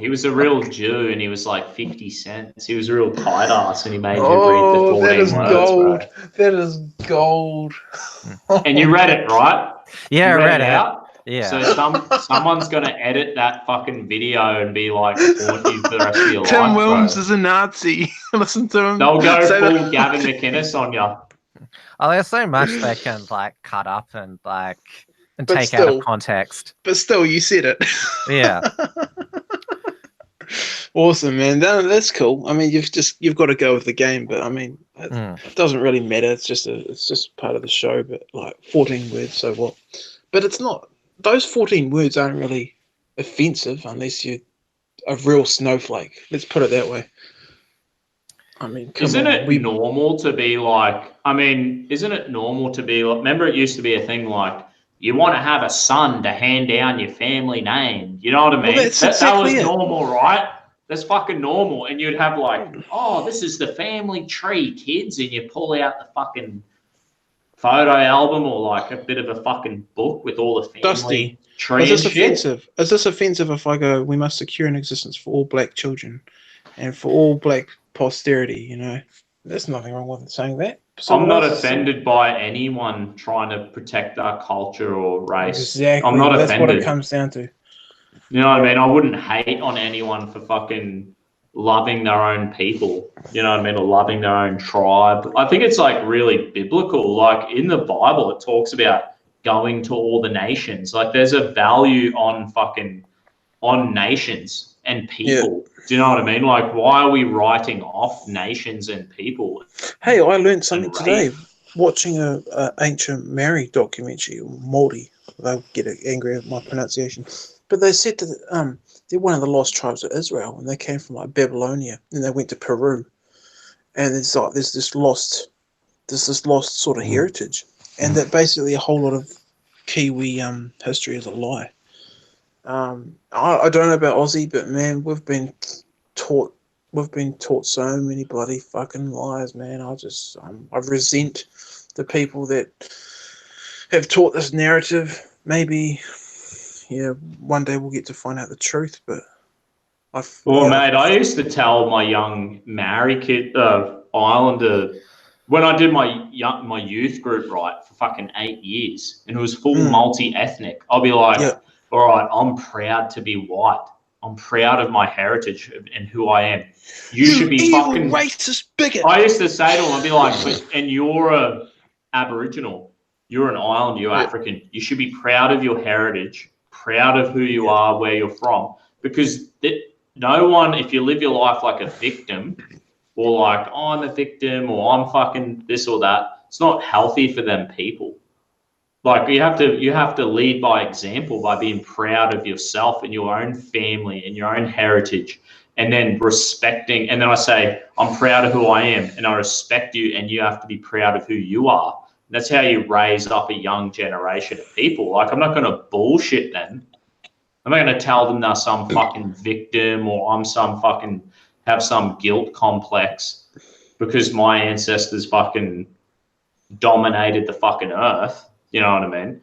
He was a real Jew, and he was like 50 cents. He was a real tight ass, and he made you read the 14 that is words, gold. bro. That is gold. And you read it, right? Yeah, you I read it out. Yeah. So someone's gonna edit that fucking video and be like, haunt you for the rest of your life. Tim Wilms bro. is a Nazi. Listen to him. They'll go full Gavin McInnes on you. Oh, there's so much they can like cut up and like and But take still, out of context. But still, you said it. Yeah. Awesome, man. That's cool. I mean, you've got to go with the game, but I mean, it doesn't really matter. It's just part of the show. But like 14 words, so what? But it's not. Those 14 words aren't really offensive unless you're a real snowflake. Let's put it that way. I mean, isn't it normal to be like? I mean, isn't it normal to be like? Remember, it used to be a thing like you want to have a son to hand down your family name. You know what I mean? Well, that was normal, right? That's fucking normal. And you'd have like, oh, this is the family tree, kids, and you pull out the fucking photo album or like a bit of a fucking book with all the family tree is this and shit. Offensive? Is this offensive if I go, we must secure an existence for all black children and for all black posterity, you know? There's nothing wrong with saying that. I'm not offended by anyone trying to protect our culture or race. Exactly. I'm not That's offended. what it comes down to. You know what I mean? I wouldn't hate on anyone for fucking loving their own people. You know what I mean? Or loving their own tribe. I think it's like really biblical. Like in the Bible, it talks about going to all the nations. Like there's a value on nations and people. Yeah. Do you know what I mean? Like, why are we writing off nations and people? Hey, I learned something today watching a ancient Maori documentary, Māori. They'll get angry at my pronunciation. But they said that they're one of the lost tribes of Israel, and they came from like Babylonia, and they went to Peru, and it's like there's this lost sort of heritage, and that basically a whole lot of Kiwi history is a lie. I don't know about Aussie, but man, we've been taught so many bloody fucking lies, man. I resent the people that have taught this narrative. Maybe, yeah, one day we'll get to find out the truth, but mate, I used to tell my young Maori kid, Islander, when I did my youth group, right, for fucking 8 years, and it was full multi-ethnic, I'll be like, all right, I'm proud to be white. I'm proud of my heritage and who I am. You should be evil, fucking racist bigot. I used to say to him, I'd be like, and you're a Aboriginal, you're an Islander, you're African. You should be proud of your heritage, proud of who you are, where you're from, because no one, if you live your life like a victim, or like, oh, I'm a victim, or I'm fucking this or that, it's not healthy for them people. Like you have to lead by example by being proud of yourself and your own family and your own heritage, and then respecting. And then I say, I'm proud of who I am, and I respect you, and you have to be proud of who you are. And that's how you raise up a young generation of people. Like I'm not going to bullshit them. I'm not going to tell them they're some fucking victim or I'm some fucking have some guilt complex because my ancestors fucking dominated the fucking earth. You know what I mean?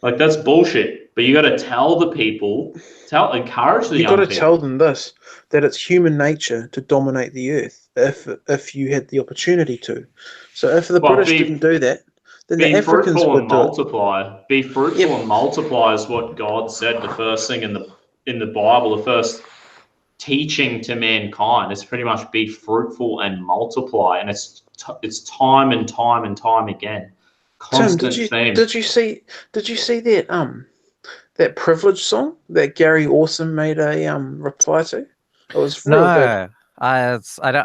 Like that's bullshit. But you got to tell the people, encourage the young people. You got to tell them this, that it's human nature to dominate the earth if you had the opportunity to. So if the British didn't do that, then the Africans would multiply. Be fruitful and multiply is what God said. The first thing in the Bible, the first teaching to mankind is pretty much be fruitful and multiply, and it's time and time and time again. Constant theme. Did you see that Privilege song that Gary Awesome made a reply to? It was real good. I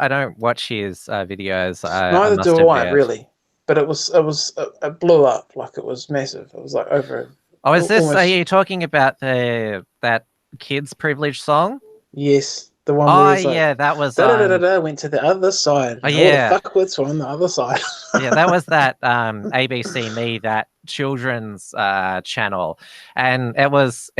don't watch his videos. Neither do I really, but it blew up, like it was massive. It was like over. Oh, is this? Are you talking about that kids' Privilege song? Yes. The one where he's yeah, that was went to the other side. Oh, yeah. All the fuckwits were on the other side. Yeah, that was that ABC Me, that children's channel, and it was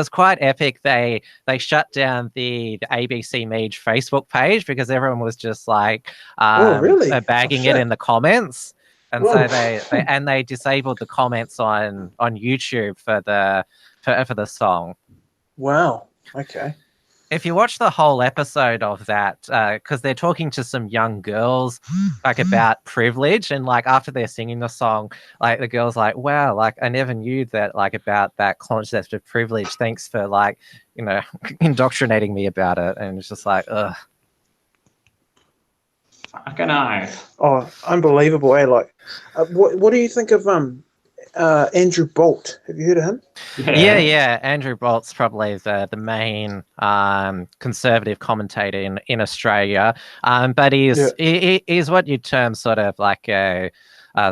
quite epic. They shut down the ABC Me Facebook page because everyone was just like really? bagging it in the comments, and Whoa. so they disabled the comments on YouTube for the song. Wow. Okay. If you watch the whole episode of that, because they're talking to some young girls, like, about privilege, and like after they're singing the song, like the girl's like, "Wow, like I never knew that, like, about that concept of privilege. Thanks for, like, you know, indoctrinating me about it." And it's just like, ugh. Fucking know. Oh, unbelievable! Like, what do you think of Andrew Bolt? Have you heard of him? Yeah. Andrew Bolt's probably the main conservative commentator in Australia, but he's what you'd term sort of like a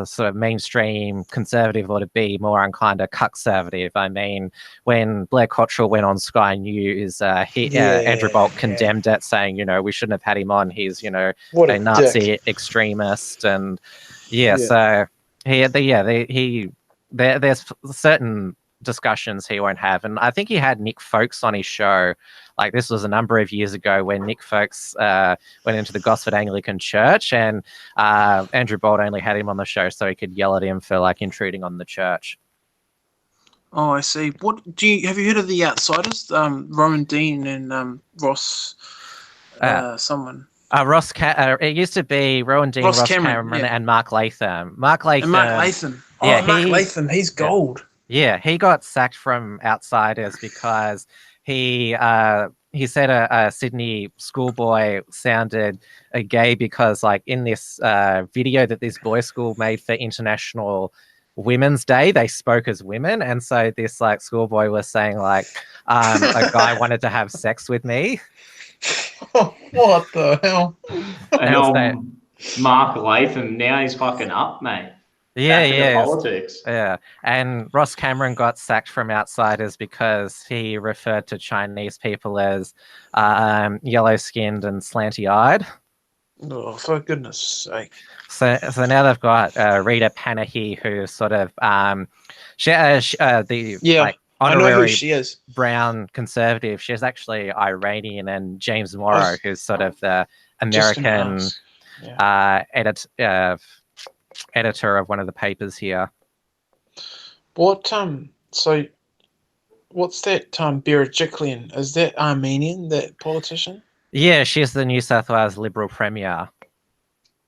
sort of mainstream conservative, or to be more unkind, a cuck-servative. I mean, when Blair Cottrell went on Sky News, Andrew Bolt condemned it, saying, you know, we shouldn't have had him on. He's, you know, a Nazi extremist, and so there's certain discussions he won't have. And I think he had Nick Folkes on his show. Like, this was a number of years ago when Nick Folkes went into the Gosford Anglican Church, and Andrew Bolt only had him on the show so he could yell at him for, like, intruding on the church. Oh, I see. Have you heard of the Outsiders? Rowan Dean and Ross someone. It used to be Rowan Dean, Ross Cameron and Mark Latham. Mark Latham. Oh, Mark Latham, he's gold. Yeah, he got sacked from Outsiders because he said a Sydney schoolboy sounded gay because, like, in this video that this boys' school made for International Women's Day, they spoke as women, and so this, like, schoolboy was saying, like, a guy wanted to have sex with me. What the hell? And Mark Latham, now he's fucking up, mate. Yeah. Politics. Yeah. And Ross Cameron got sacked from Outsiders because he referred to Chinese people as yellow-skinned and slanty-eyed. Oh, for goodness sake. So now they've got Rita Panahi, who's sort of like honorary, I know who she is. Brown conservative. She's actually Iranian, and James Morrow, who's sort of the American editor of one of the papers here. So what's that Berejiklian? Is that Armenian, that politician? Yeah, she's the New South Wales Liberal Premier.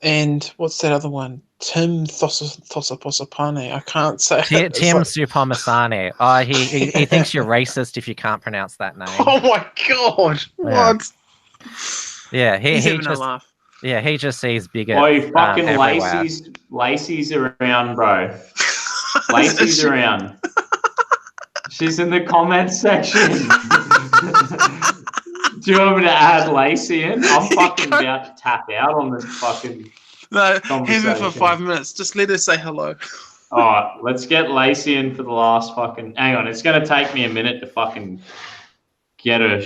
And what's that other one? Tim Thosapane. I can't say it. Tim Supamasane. Oh, he thinks you're racist if you can't pronounce that name. Oh my god! Yeah. What? Yeah, he's having a laugh. Yeah, he just sees bigger. Boy, fucking Lacey's around, bro. Lacey's around. She's in the comments section. Do you want me to add Lacey in? I'm fucking about to tap out on this fucking have her for 5 minutes. Just let her say hello. All right, let's get Lacey in for the last fucking... Hang on, it's going to take me a minute to fucking get her...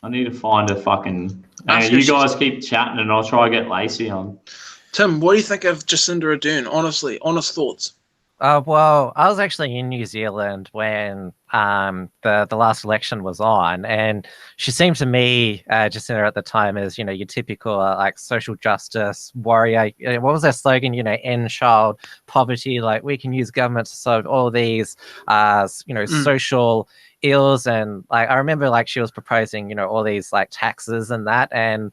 I need to find her fucking... you guys keep chatting and I'll try to get Lacey on. Tim, what do you think of Jacinda Ardern? Honestly, honest thoughts. Well, I was actually in New Zealand when the last election was on, and she seemed to me, Jacinda at the time, as, you know, your typical like social justice warrior. What was their slogan? You know, end child poverty. Like, we can use government to solve all these, social ills. And like, I remember, like, she was proposing, you know, all these like taxes and that, and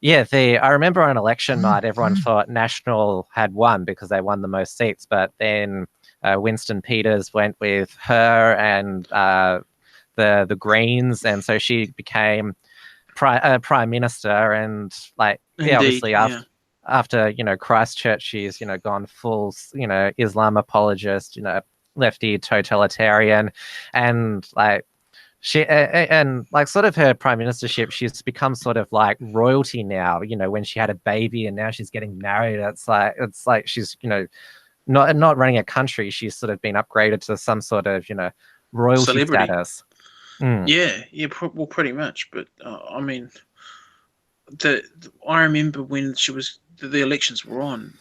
yeah, I remember on election night, everyone thought National had won because they won the most seats, but then Winston Peters went with her and the Greens, and so she became prime minister. And like, indeed, obviously after you know, Christchurch, she's, you know, gone full, you know, Islam apologist, you know, lefty totalitarian, and like. She and like sort of her prime ministership, she's become sort of like royalty now. You know, when she had a baby and now she's getting married, it's like she's, you know, not running a country. She's sort of been upgraded to some sort of, you know, royalty status. Yeah, well, pretty much. But I mean, I remember when the elections were on.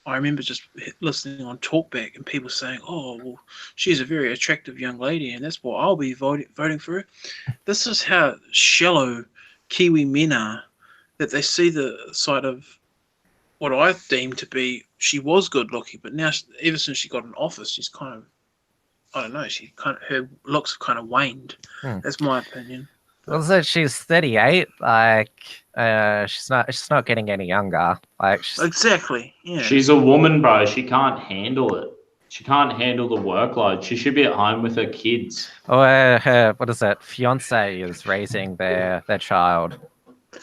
I remember just listening on talkback and people saying, "Oh, well, she's a very attractive young lady, and that's why I'll be voting for her." This is how shallow Kiwi men are, that they see the side of what I deem to be she was good looking, but now ever since she got in office, she's kind of, I don't know, her looks have kind of waned. That's my opinion. Also, she's 38. Like, she's not getting any younger. Like, exactly. Yeah. She's a woman, bro. She can't handle it. She can't handle the workload. She should be at home with her kids. Her what is it? Fiance is raising their child.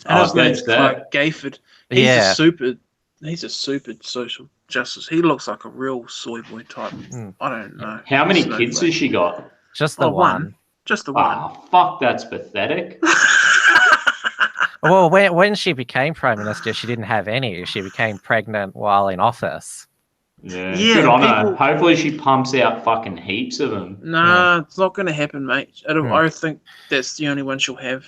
And his name's Clark Gayford. He's a super social justice. He looks like a real soy boy type. I don't know. How many kids has she got? Just the one. Just the one. Oh, fuck, that's pathetic. Well, when she became Prime Minister, she didn't have any. She became pregnant while in office. Yeah, good on her. Hopefully she pumps out fucking heaps of them. Nah, it's not going to happen, mate. I think that's the only one she'll have.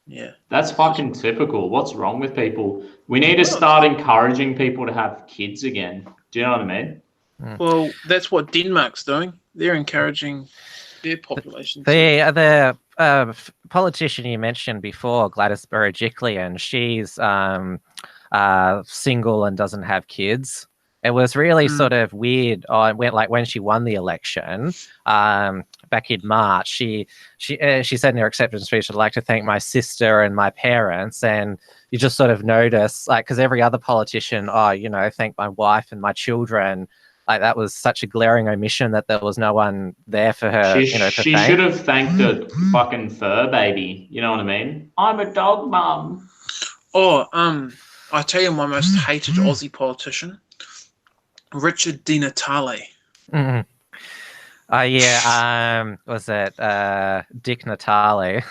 Yeah. That's fucking typical. What's wrong with people? We need to start encouraging people to have kids again. Do you know what I mean? Well, that's what Denmark's doing. They're encouraging their population. The politician you mentioned before, Gladys Berejiklian, she's single and doesn't have kids. It was really sort of weird. When she won the election back in March, she said in her acceptance speech, "I'd like to thank my sister and my parents." And you just sort of notice, like, because every other politician, thank my wife and my children. Like, that was such a glaring omission that there was no one there for her. She should have thanked the fucking fur baby. You know what I mean? I'm a dog mum. Oh, I tell you, my most hated Aussie politician. Richard Di Natale. Was it Dick Natale?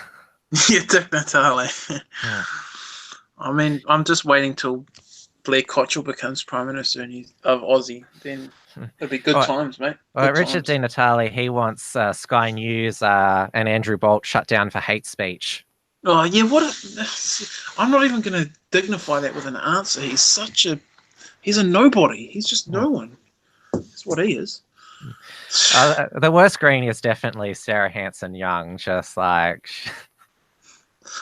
Yeah, Dick Natale. I mean, I'm just waiting till Blair Cottrell becomes Prime Minister of Aussie. Then it'll be good times, mate. Richard Di Natale, he wants Sky News and Andrew Bolt shut down for hate speech. Oh, yeah, I'm not even going to dignify that with an answer. He's a nobody. He's just no one. That's what he is. The worst green is definitely Sarah Hanson-Young. Just like,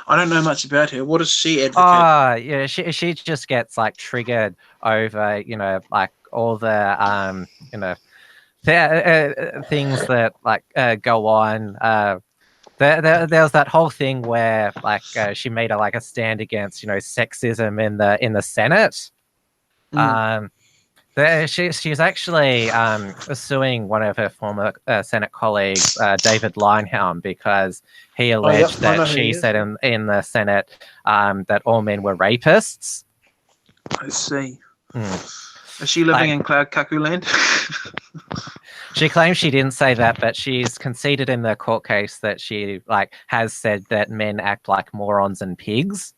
I don't know much about her. What does she advocate? Yeah, she just gets like triggered over like all the things that like go on. There was that whole thing where like she made a stand against sexism in the Senate. She's actually suing one of her former Senate colleagues, David Linehelm, because he alleged that she said in the Senate that all men were rapists. I see. Is she living in Cloud Cuckoo Land? She claims she didn't say that, but she's conceded in the court case that she has said that men act like morons and pigs.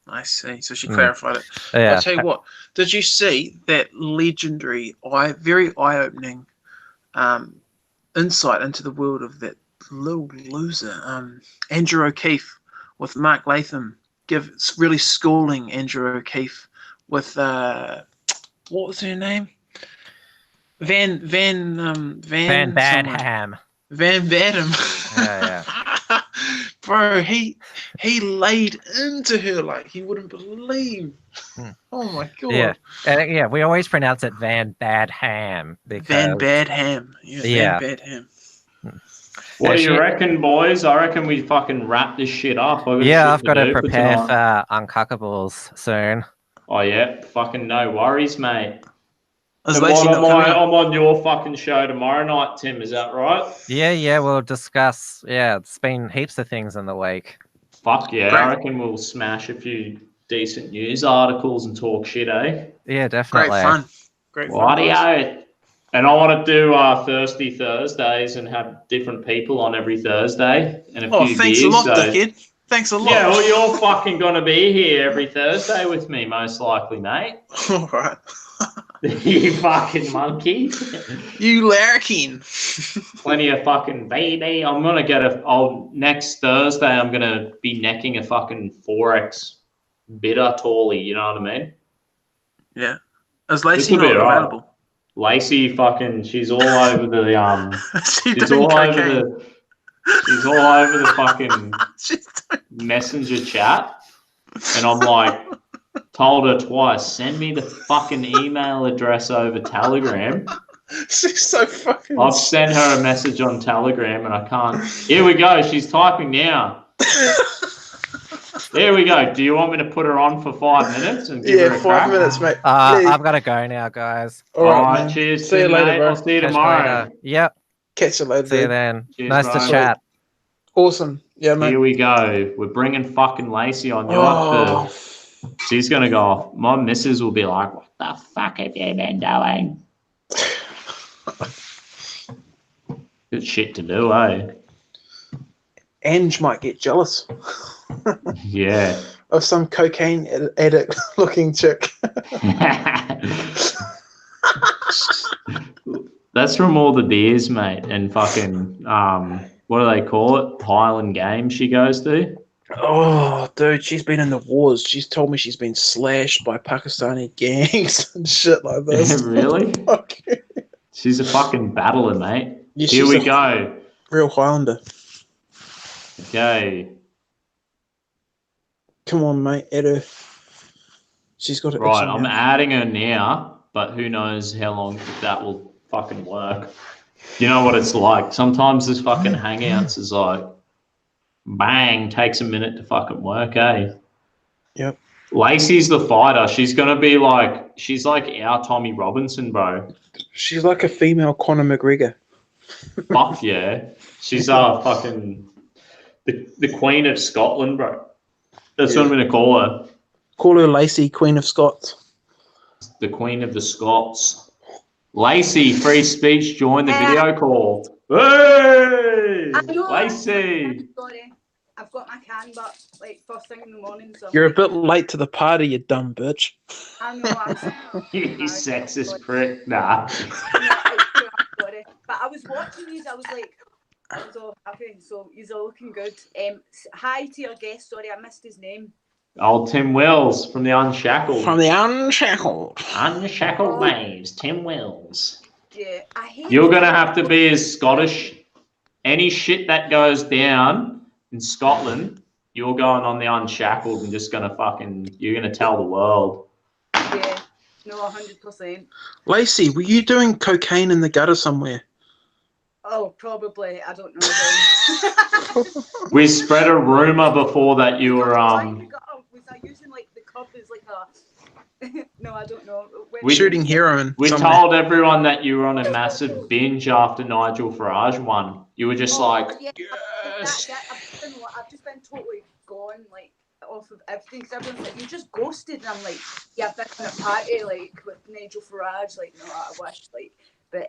I see. So she clarified it. Yeah. I'll tell you what. Did you see that legendary, very eye-opening insight into the world of that little loser, Andrew O'Keefe, with Mark Latham, really schooling Andrew O'Keefe with what was her name? Van Badham. Van Badham. Yeah. Bro, he laid into her like he wouldn't believe. Oh my god. Yeah. We always pronounce it Van Badham. Van Badham. Yeah. Van Badham. What do you reckon, boys? I reckon we fucking wrap this shit up. I've got to prepare for Uncockables soon. Oh yeah, fucking no worries, mate. I'm on your fucking show tomorrow night, Tim. Is that right? Yeah. We'll discuss. Yeah, it's been heaps of things in the week. Fuck yeah! Great. I reckon we'll smash a few decent news articles and talk shit, eh? Yeah, definitely. Great fun. Audio. And I want to do Thirsty Thursdays and have different people on every Thursday and a few thanks beers. A lot, dickhead. Thanks a lot. Yeah, well, you're fucking gonna be here every Thursday with me, most likely, mate. All right. You fucking monkey. You larrikin. Plenty of fucking baby. I'm gonna get next Thursday I'm gonna be necking a fucking 4X bitter tally, you know what I mean? Yeah. Is Lacey not available? Lacey fucking she's all over the she's all over the fucking messenger chat. And I'm like, told her twice, send me the fucking email address over Telegram. She's so fucking... I've sent her a message on Telegram and I can't... Here we go. She's typing now. There we go. Do you want me to put her on for 5 minutes? And give her a 5 minutes, mate. I've got to go now, guys. All right, cheers. See you later, bro. I'll see you tomorrow. Yep. Catch you later. See you then. Cheers, nice bro. to chat. Awesome. Yeah, mate. Here we go. We're bringing fucking Lacey on. She's going to go off. My missus will be like, what the fuck have you been doing? Good shit to do, eh? Ange might get jealous. Yeah. Of some cocaine addict looking chick. That's from all the beers, mate, and fucking what do they call it? Highland Games she goes to. Oh, dude, she's been in the wars. She's told me she's been slashed by Pakistani gangs and shit like this. Really? She's a fucking battler, mate. Yeah, here we go. Real Highlander. Okay. Come on, mate. Add her. She's got it. Right, I'm adding her now, but who knows how long that will fucking work. You know what it's like. Sometimes this fucking Hangouts is like, bang, takes a minute to fucking work, eh? Yep. Lacey's the fighter. She's going to be like, she's like our Tommy Robinson, bro. She's like a female Conor McGregor. Fuck yeah. She's fucking the Queen of Scotland, bro. That's what I'm going to call her. Call her Lacey, Queen of Scots. The Queen of the Scots. Lacey, free speech, join the video call. Hey! Lacey! Sorry, I've got my can, but like first thing in the morning. So you're a bit late to the party, you dumb bitch. I know. You sexist prick. Nah. Sorry. But I was watching these. I was like, I'm so happy. So you're all looking good. Hi to your guest. Sorry, I missed his name. Old Tim Wells from the Unshackled. From the Unshackled. Unshackled Waves, Tim Wells. Yeah, I hate. You're gonna have to be as Scottish. Any shit that goes down in Scotland, you're going on the Unshackled and just gonna you're gonna tell the world. Yeah, no, 100%. Lacey, were you doing cocaine in the gutter somewhere? Oh, probably. I don't know. We spread a rumor before that you were Was I using like the cup as like a? No, I don't know. Shooting heroin. We told everyone that you were on a massive binge after Nigel Farage won. You were just yeah, yes. I've just been totally gone, like off of everything. Because everyone's like, you just ghosted, and I'm like, yeah, I've been at a party like with Nigel Farage. Like, no, I wish, like, but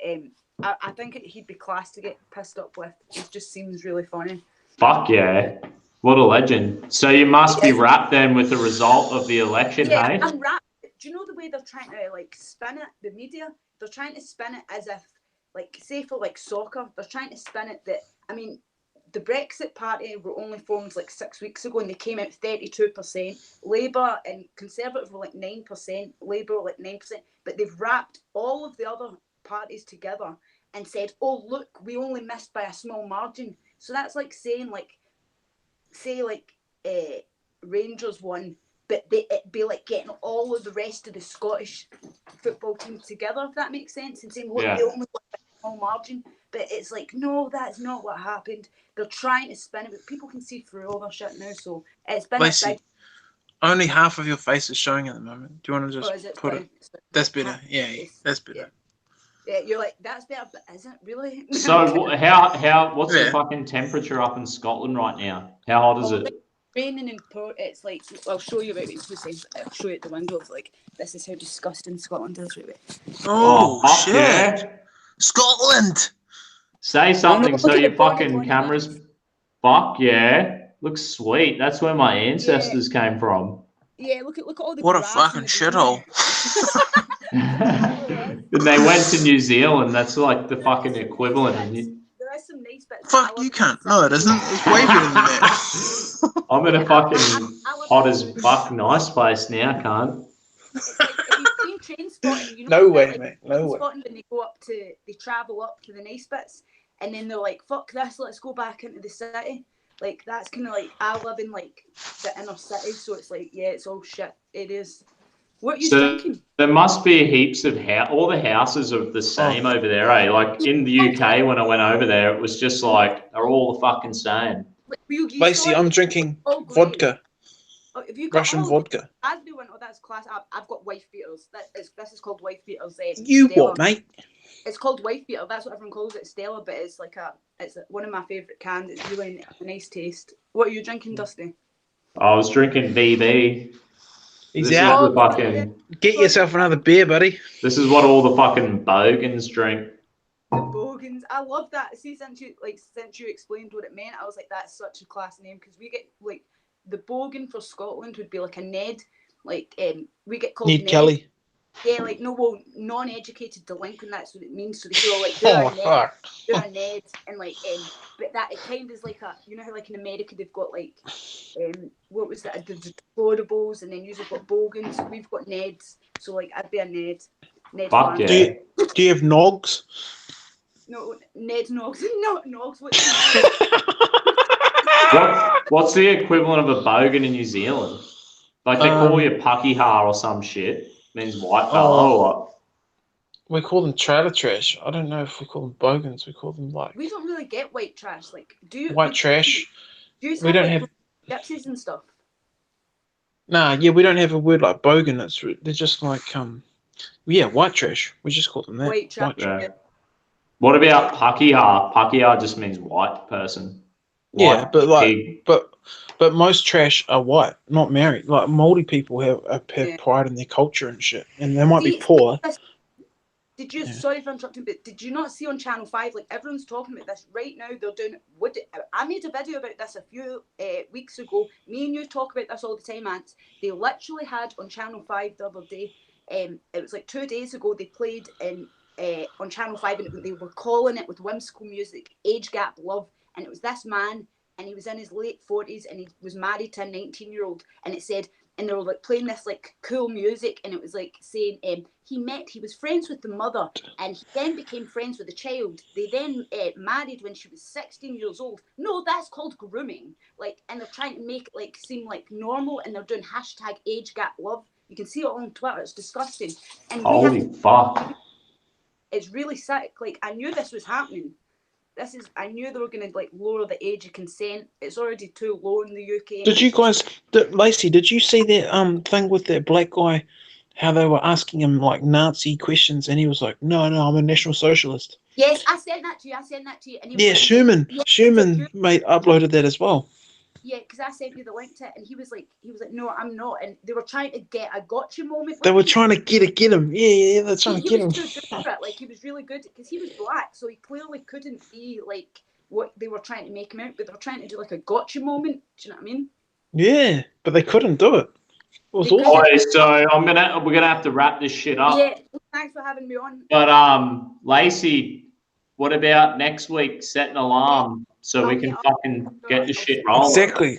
I think he'd be class to get pissed up with. It just seems really funny. Fuck yeah. What a legend. So you must be wrapped then with the result of the election, yeah, hey? I'm wrapped. Do you know the way they're trying to like spin it, the media? They're trying to spin it as if, like, say for like soccer, they're trying to spin it that, I mean, the Brexit Party were only formed like 6 weeks ago and they came out 32%. Labour and Conservative were like 9%, Labour were like 9%, but they've wrapped all of the other parties together and said, oh, look, we only missed by a small margin. So that's like saying, like, say, like, Rangers won, but it'd be like getting all of the rest of the Scottish football team together, if that makes sense, and saying, look, they only won by a small margin. But it's like, no, that's not what happened. They're trying to spin it, but people can see through all their shit now, so it's been Lacey, a big... only half of your face is showing at the moment. Do you want to just put it? That's better. Yeah, that's better. Yeah, you're like, that's better, but is it really? So what's the fucking temperature up in Scotland right now? How hot is it? It's raining and it's like, I'll show you about it in 2 seconds. I'll show you at the window. It's like, this is how disgusting Scotland is, right? Oh shit! Yeah. Scotland. Say something so your fucking cameras. Fuck yeah, looks sweet. That's where my ancestors came from. Yeah, look at all the. What a fucking shithole. And they went to New Zealand. That's like the fucking equivalent. There is some nice bits. Fuck, you can't. No, it isn't. It's way better than that. I'm in a fucking hot as fuck nice place now, can't. It's like if you've seen train spotting, you know, No way, like, mate. No way. spotting when they travel up to the nice bits, and then they're like, "Fuck this, let's go back into the city." Like that's kind of like I live in like the inner city, so it's like it's all shit. It is. What are you thinking? There must be heaps of all the houses are the same over there, eh? Like in the UK when I went over there, it was just like they're all the fucking same. Lacey, I'm drinking vodka. Oh, have you got Russian vodka? That's class. I've got wife beaters. This is called wife beaters. You Stella. what, mate? It's called wife beater. That's what everyone calls it, Stella. But it's one of my favourite cans. It's really a nice taste. What are you drinking, Dusty? I was drinking BB. He's out. Get yourself another beer, buddy. This is what all the fucking bogans drink. The bogans. I love that. See, since you explained what it meant, I was like, that's such a class name because we get like. The bogan for Scotland would be like a Ned, like we get called Ned Kelly. Yeah, like non-educated delinquent. That's what it means. So they feel like they're a Ned, and like but that it kind of is like a how like in America they've got like what was that the deplorables, and then you've got bogans. We've got Neds, so like I'd be a Ned. Fuck yeah. Do you have nogs? No, Ned nogs. No nogs. What's the equivalent of a bogan in New Zealand? Like they call you Pakeha or some shit. It means white fella or what? We call them trailer trash. I don't know if we call them bogans. We call them like. We don't really get white trash. Like, white trash? We don't have gypsies and stuff. Nah, yeah, we don't have a word like bogan. They're just like white trash. We just call them that. White trash. Yeah. What about Pakeha? Pakeha just means white person. Yeah, but most trash are white, not married. Like Māori people have pride in their culture and shit, and they might be poor. Did you? Sorry for interrupting, but did you not see on Channel 5? Like everyone's talking about this right now. They're doing. I made a video about this a few weeks ago. Me and you talk about this all the time, Ants. They literally had on Channel 5 the other day. It was like 2 days ago. They played on Channel 5, and they were calling it with whimsical music, "Age Gap Love." And it was this man, and he was in his late 40s, and he was married to a 19-year-old. And it said, and they were like playing this like cool music, and it was like saying he was friends with the mother, and he then became friends with the child. They then married when she was 16 years old. No, that's called grooming. Like, and they're trying to make it like seem like normal, and they're doing #AgeGapLove. You can see it on Twitter. It's disgusting. And holy fuck! It's really sick. Like I knew this was happening. I knew they were going to like lower the age of consent. It's already too low in the UK. Did you guys, Lacey? Did you see that thing with that black guy? How they were asking him like Nazi questions, and he was like, "No, I'm a National Socialist." Yes, I sent that to you. And he was Sherman mate uploaded that as well. Yeah, because I sent you the link to it, and he was like, "No, I'm not." And they were trying to get a gotcha moment. They were trying to get him. Yeah, they're trying to get him. He was too good for it. Like he was really good because he was black, so he clearly couldn't be like what they were trying to make him out. But they were trying to do like a gotcha moment. Do you know what I mean? Yeah, but they couldn't do it. It was awesome. Right, so we're gonna have to wrap this shit up. Yeah, thanks for having me on. But Lacey, what about next week? Set an alarm so we can fucking get the shit rolling. Exactly.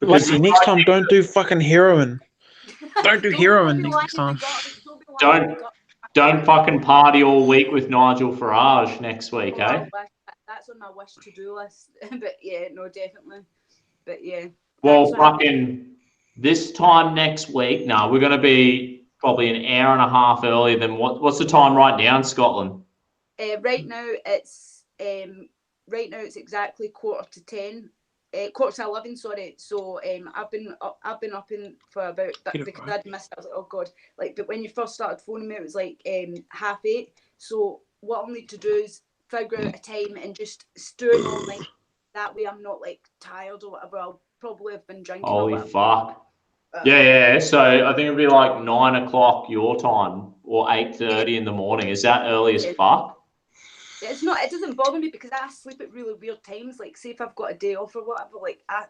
Lacey, next time don't do fucking heroin. Don't do heroin next time. Don't fucking party all week with Nigel Farage next week, eh? That's on my wish to do list. But yeah, no, definitely. But yeah. Well, fucking this time next week, we're going to be probably an hour and a half earlier than what's the time right now in Scotland? Right now it's exactly 10:15. 11:15, sorry. So I've been up in for about because I'd missed it. I was like, oh god, like. But when you first started phoning me, it was like 8:30. So what I'll need to do is figure out a time and just stew it all night. That way I'm not like tired or whatever. I'll probably have been drinking. Holy fuck. Yeah. So I think it'll be like 9 o'clock your time or 8:30 in the morning. Is that early as fuck? It's not. It doesn't bother me because I sleep at really weird times. Like, say if I've got a day off or whatever, like I'll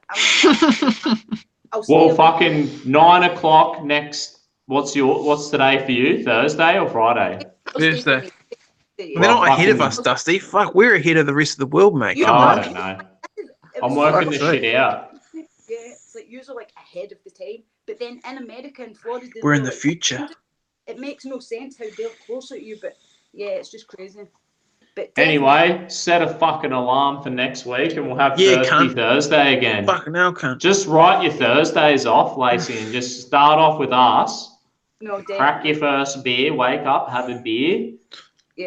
well, fucking 9 o'clock next What's today for you? Thursday or Friday? Thursday. They're not ahead of us, Dusty. Fuck, we're ahead of the rest of the world, mate. Come on. I don't know. I'm working this shit out. Yeah, it's like usually like ahead of the time. But then in America and Florida, we're in the future. It makes no sense how they're closer to you, but yeah, it's just crazy. But anyway, set a fucking alarm for next week and we'll have Thursday again. Fucking hell, cunt. Just write your Thursdays off, Lacey, and just start off with us. No, crack your first beer, wake up, have a beer,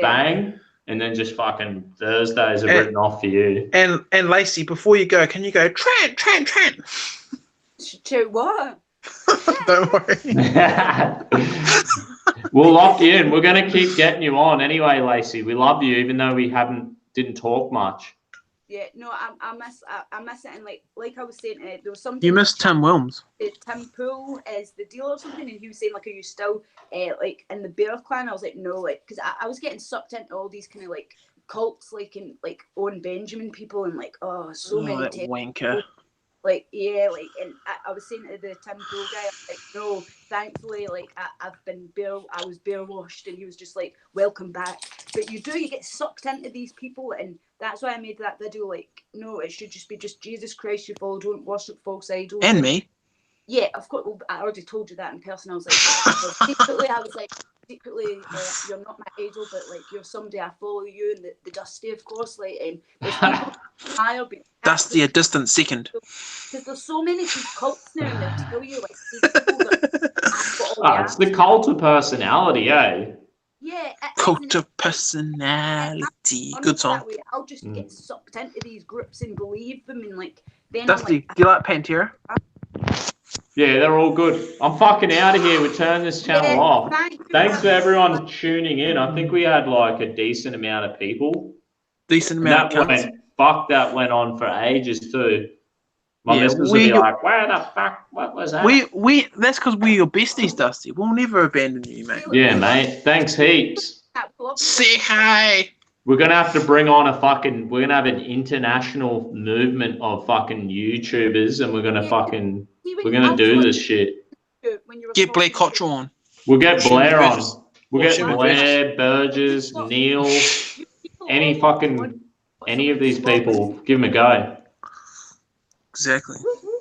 bang, and then just fucking Thursdays are written off for you. And Lacey, before you go, can you go Trent? To what? Don't worry. We'll lock you in. We're going to keep getting you on anyway, Lacey. We love you, even though we didn't talk much. Yeah, no, I miss it, and like I was saying, there was something. You missed Tim Wilms. Tim Pool is the deal or something, and he was saying like, "Are you still like in the Bear Clan?" I was like, "No," like because I was getting sucked into all these kind of like cults, like in like Owen Benjamin people, and like so many that wanker. Like and I was saying to the Tim Pool guy, I was like, no, thankfully, like I was bear washed, and he was just like, welcome back. But you get sucked into these people, and that's why I made that video. Like, no, it should just be Jesus Christ you follow, don't worship false idols. And me. Yeah, of course. Well, I already told you that in person. I was like, secretly, you're not my idol, but like you're somebody I follow you, and the Dusty, of course. Like, there's people higher, but Dusty, a distant second. Because there's so many of these cults now, and they'll tell you like these people that it's the cult of personality, eh? Yeah, cult of personality. Good song. I'll just get sucked into these groups and believe them, and like then. Dusty, do you like Pantera? Yeah, they're all good. I'm fucking out of here. We turn this channel off. Thanks for everyone tuning in. I think we had like a decent amount of people. That went on for ages too. My listeners will be like, "Where the fuck? What was that?" That's because we're your besties, Dusty. We'll never abandon you, mate. Yeah, mate. Thanks heaps. Say hi. We're gonna have to bring on we're gonna have an international movement of fucking YouTubers, and we're gonna do this shit. Get Blair Cottrell on. We'll get Blair on. We'll get Blair, Burgess, Neil, any of these people. Give them a go. Exactly.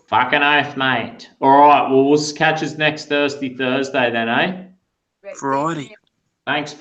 Fucking oath, mate. All right, well, we'll catch us next Thursday then, eh? Friday. Thanks.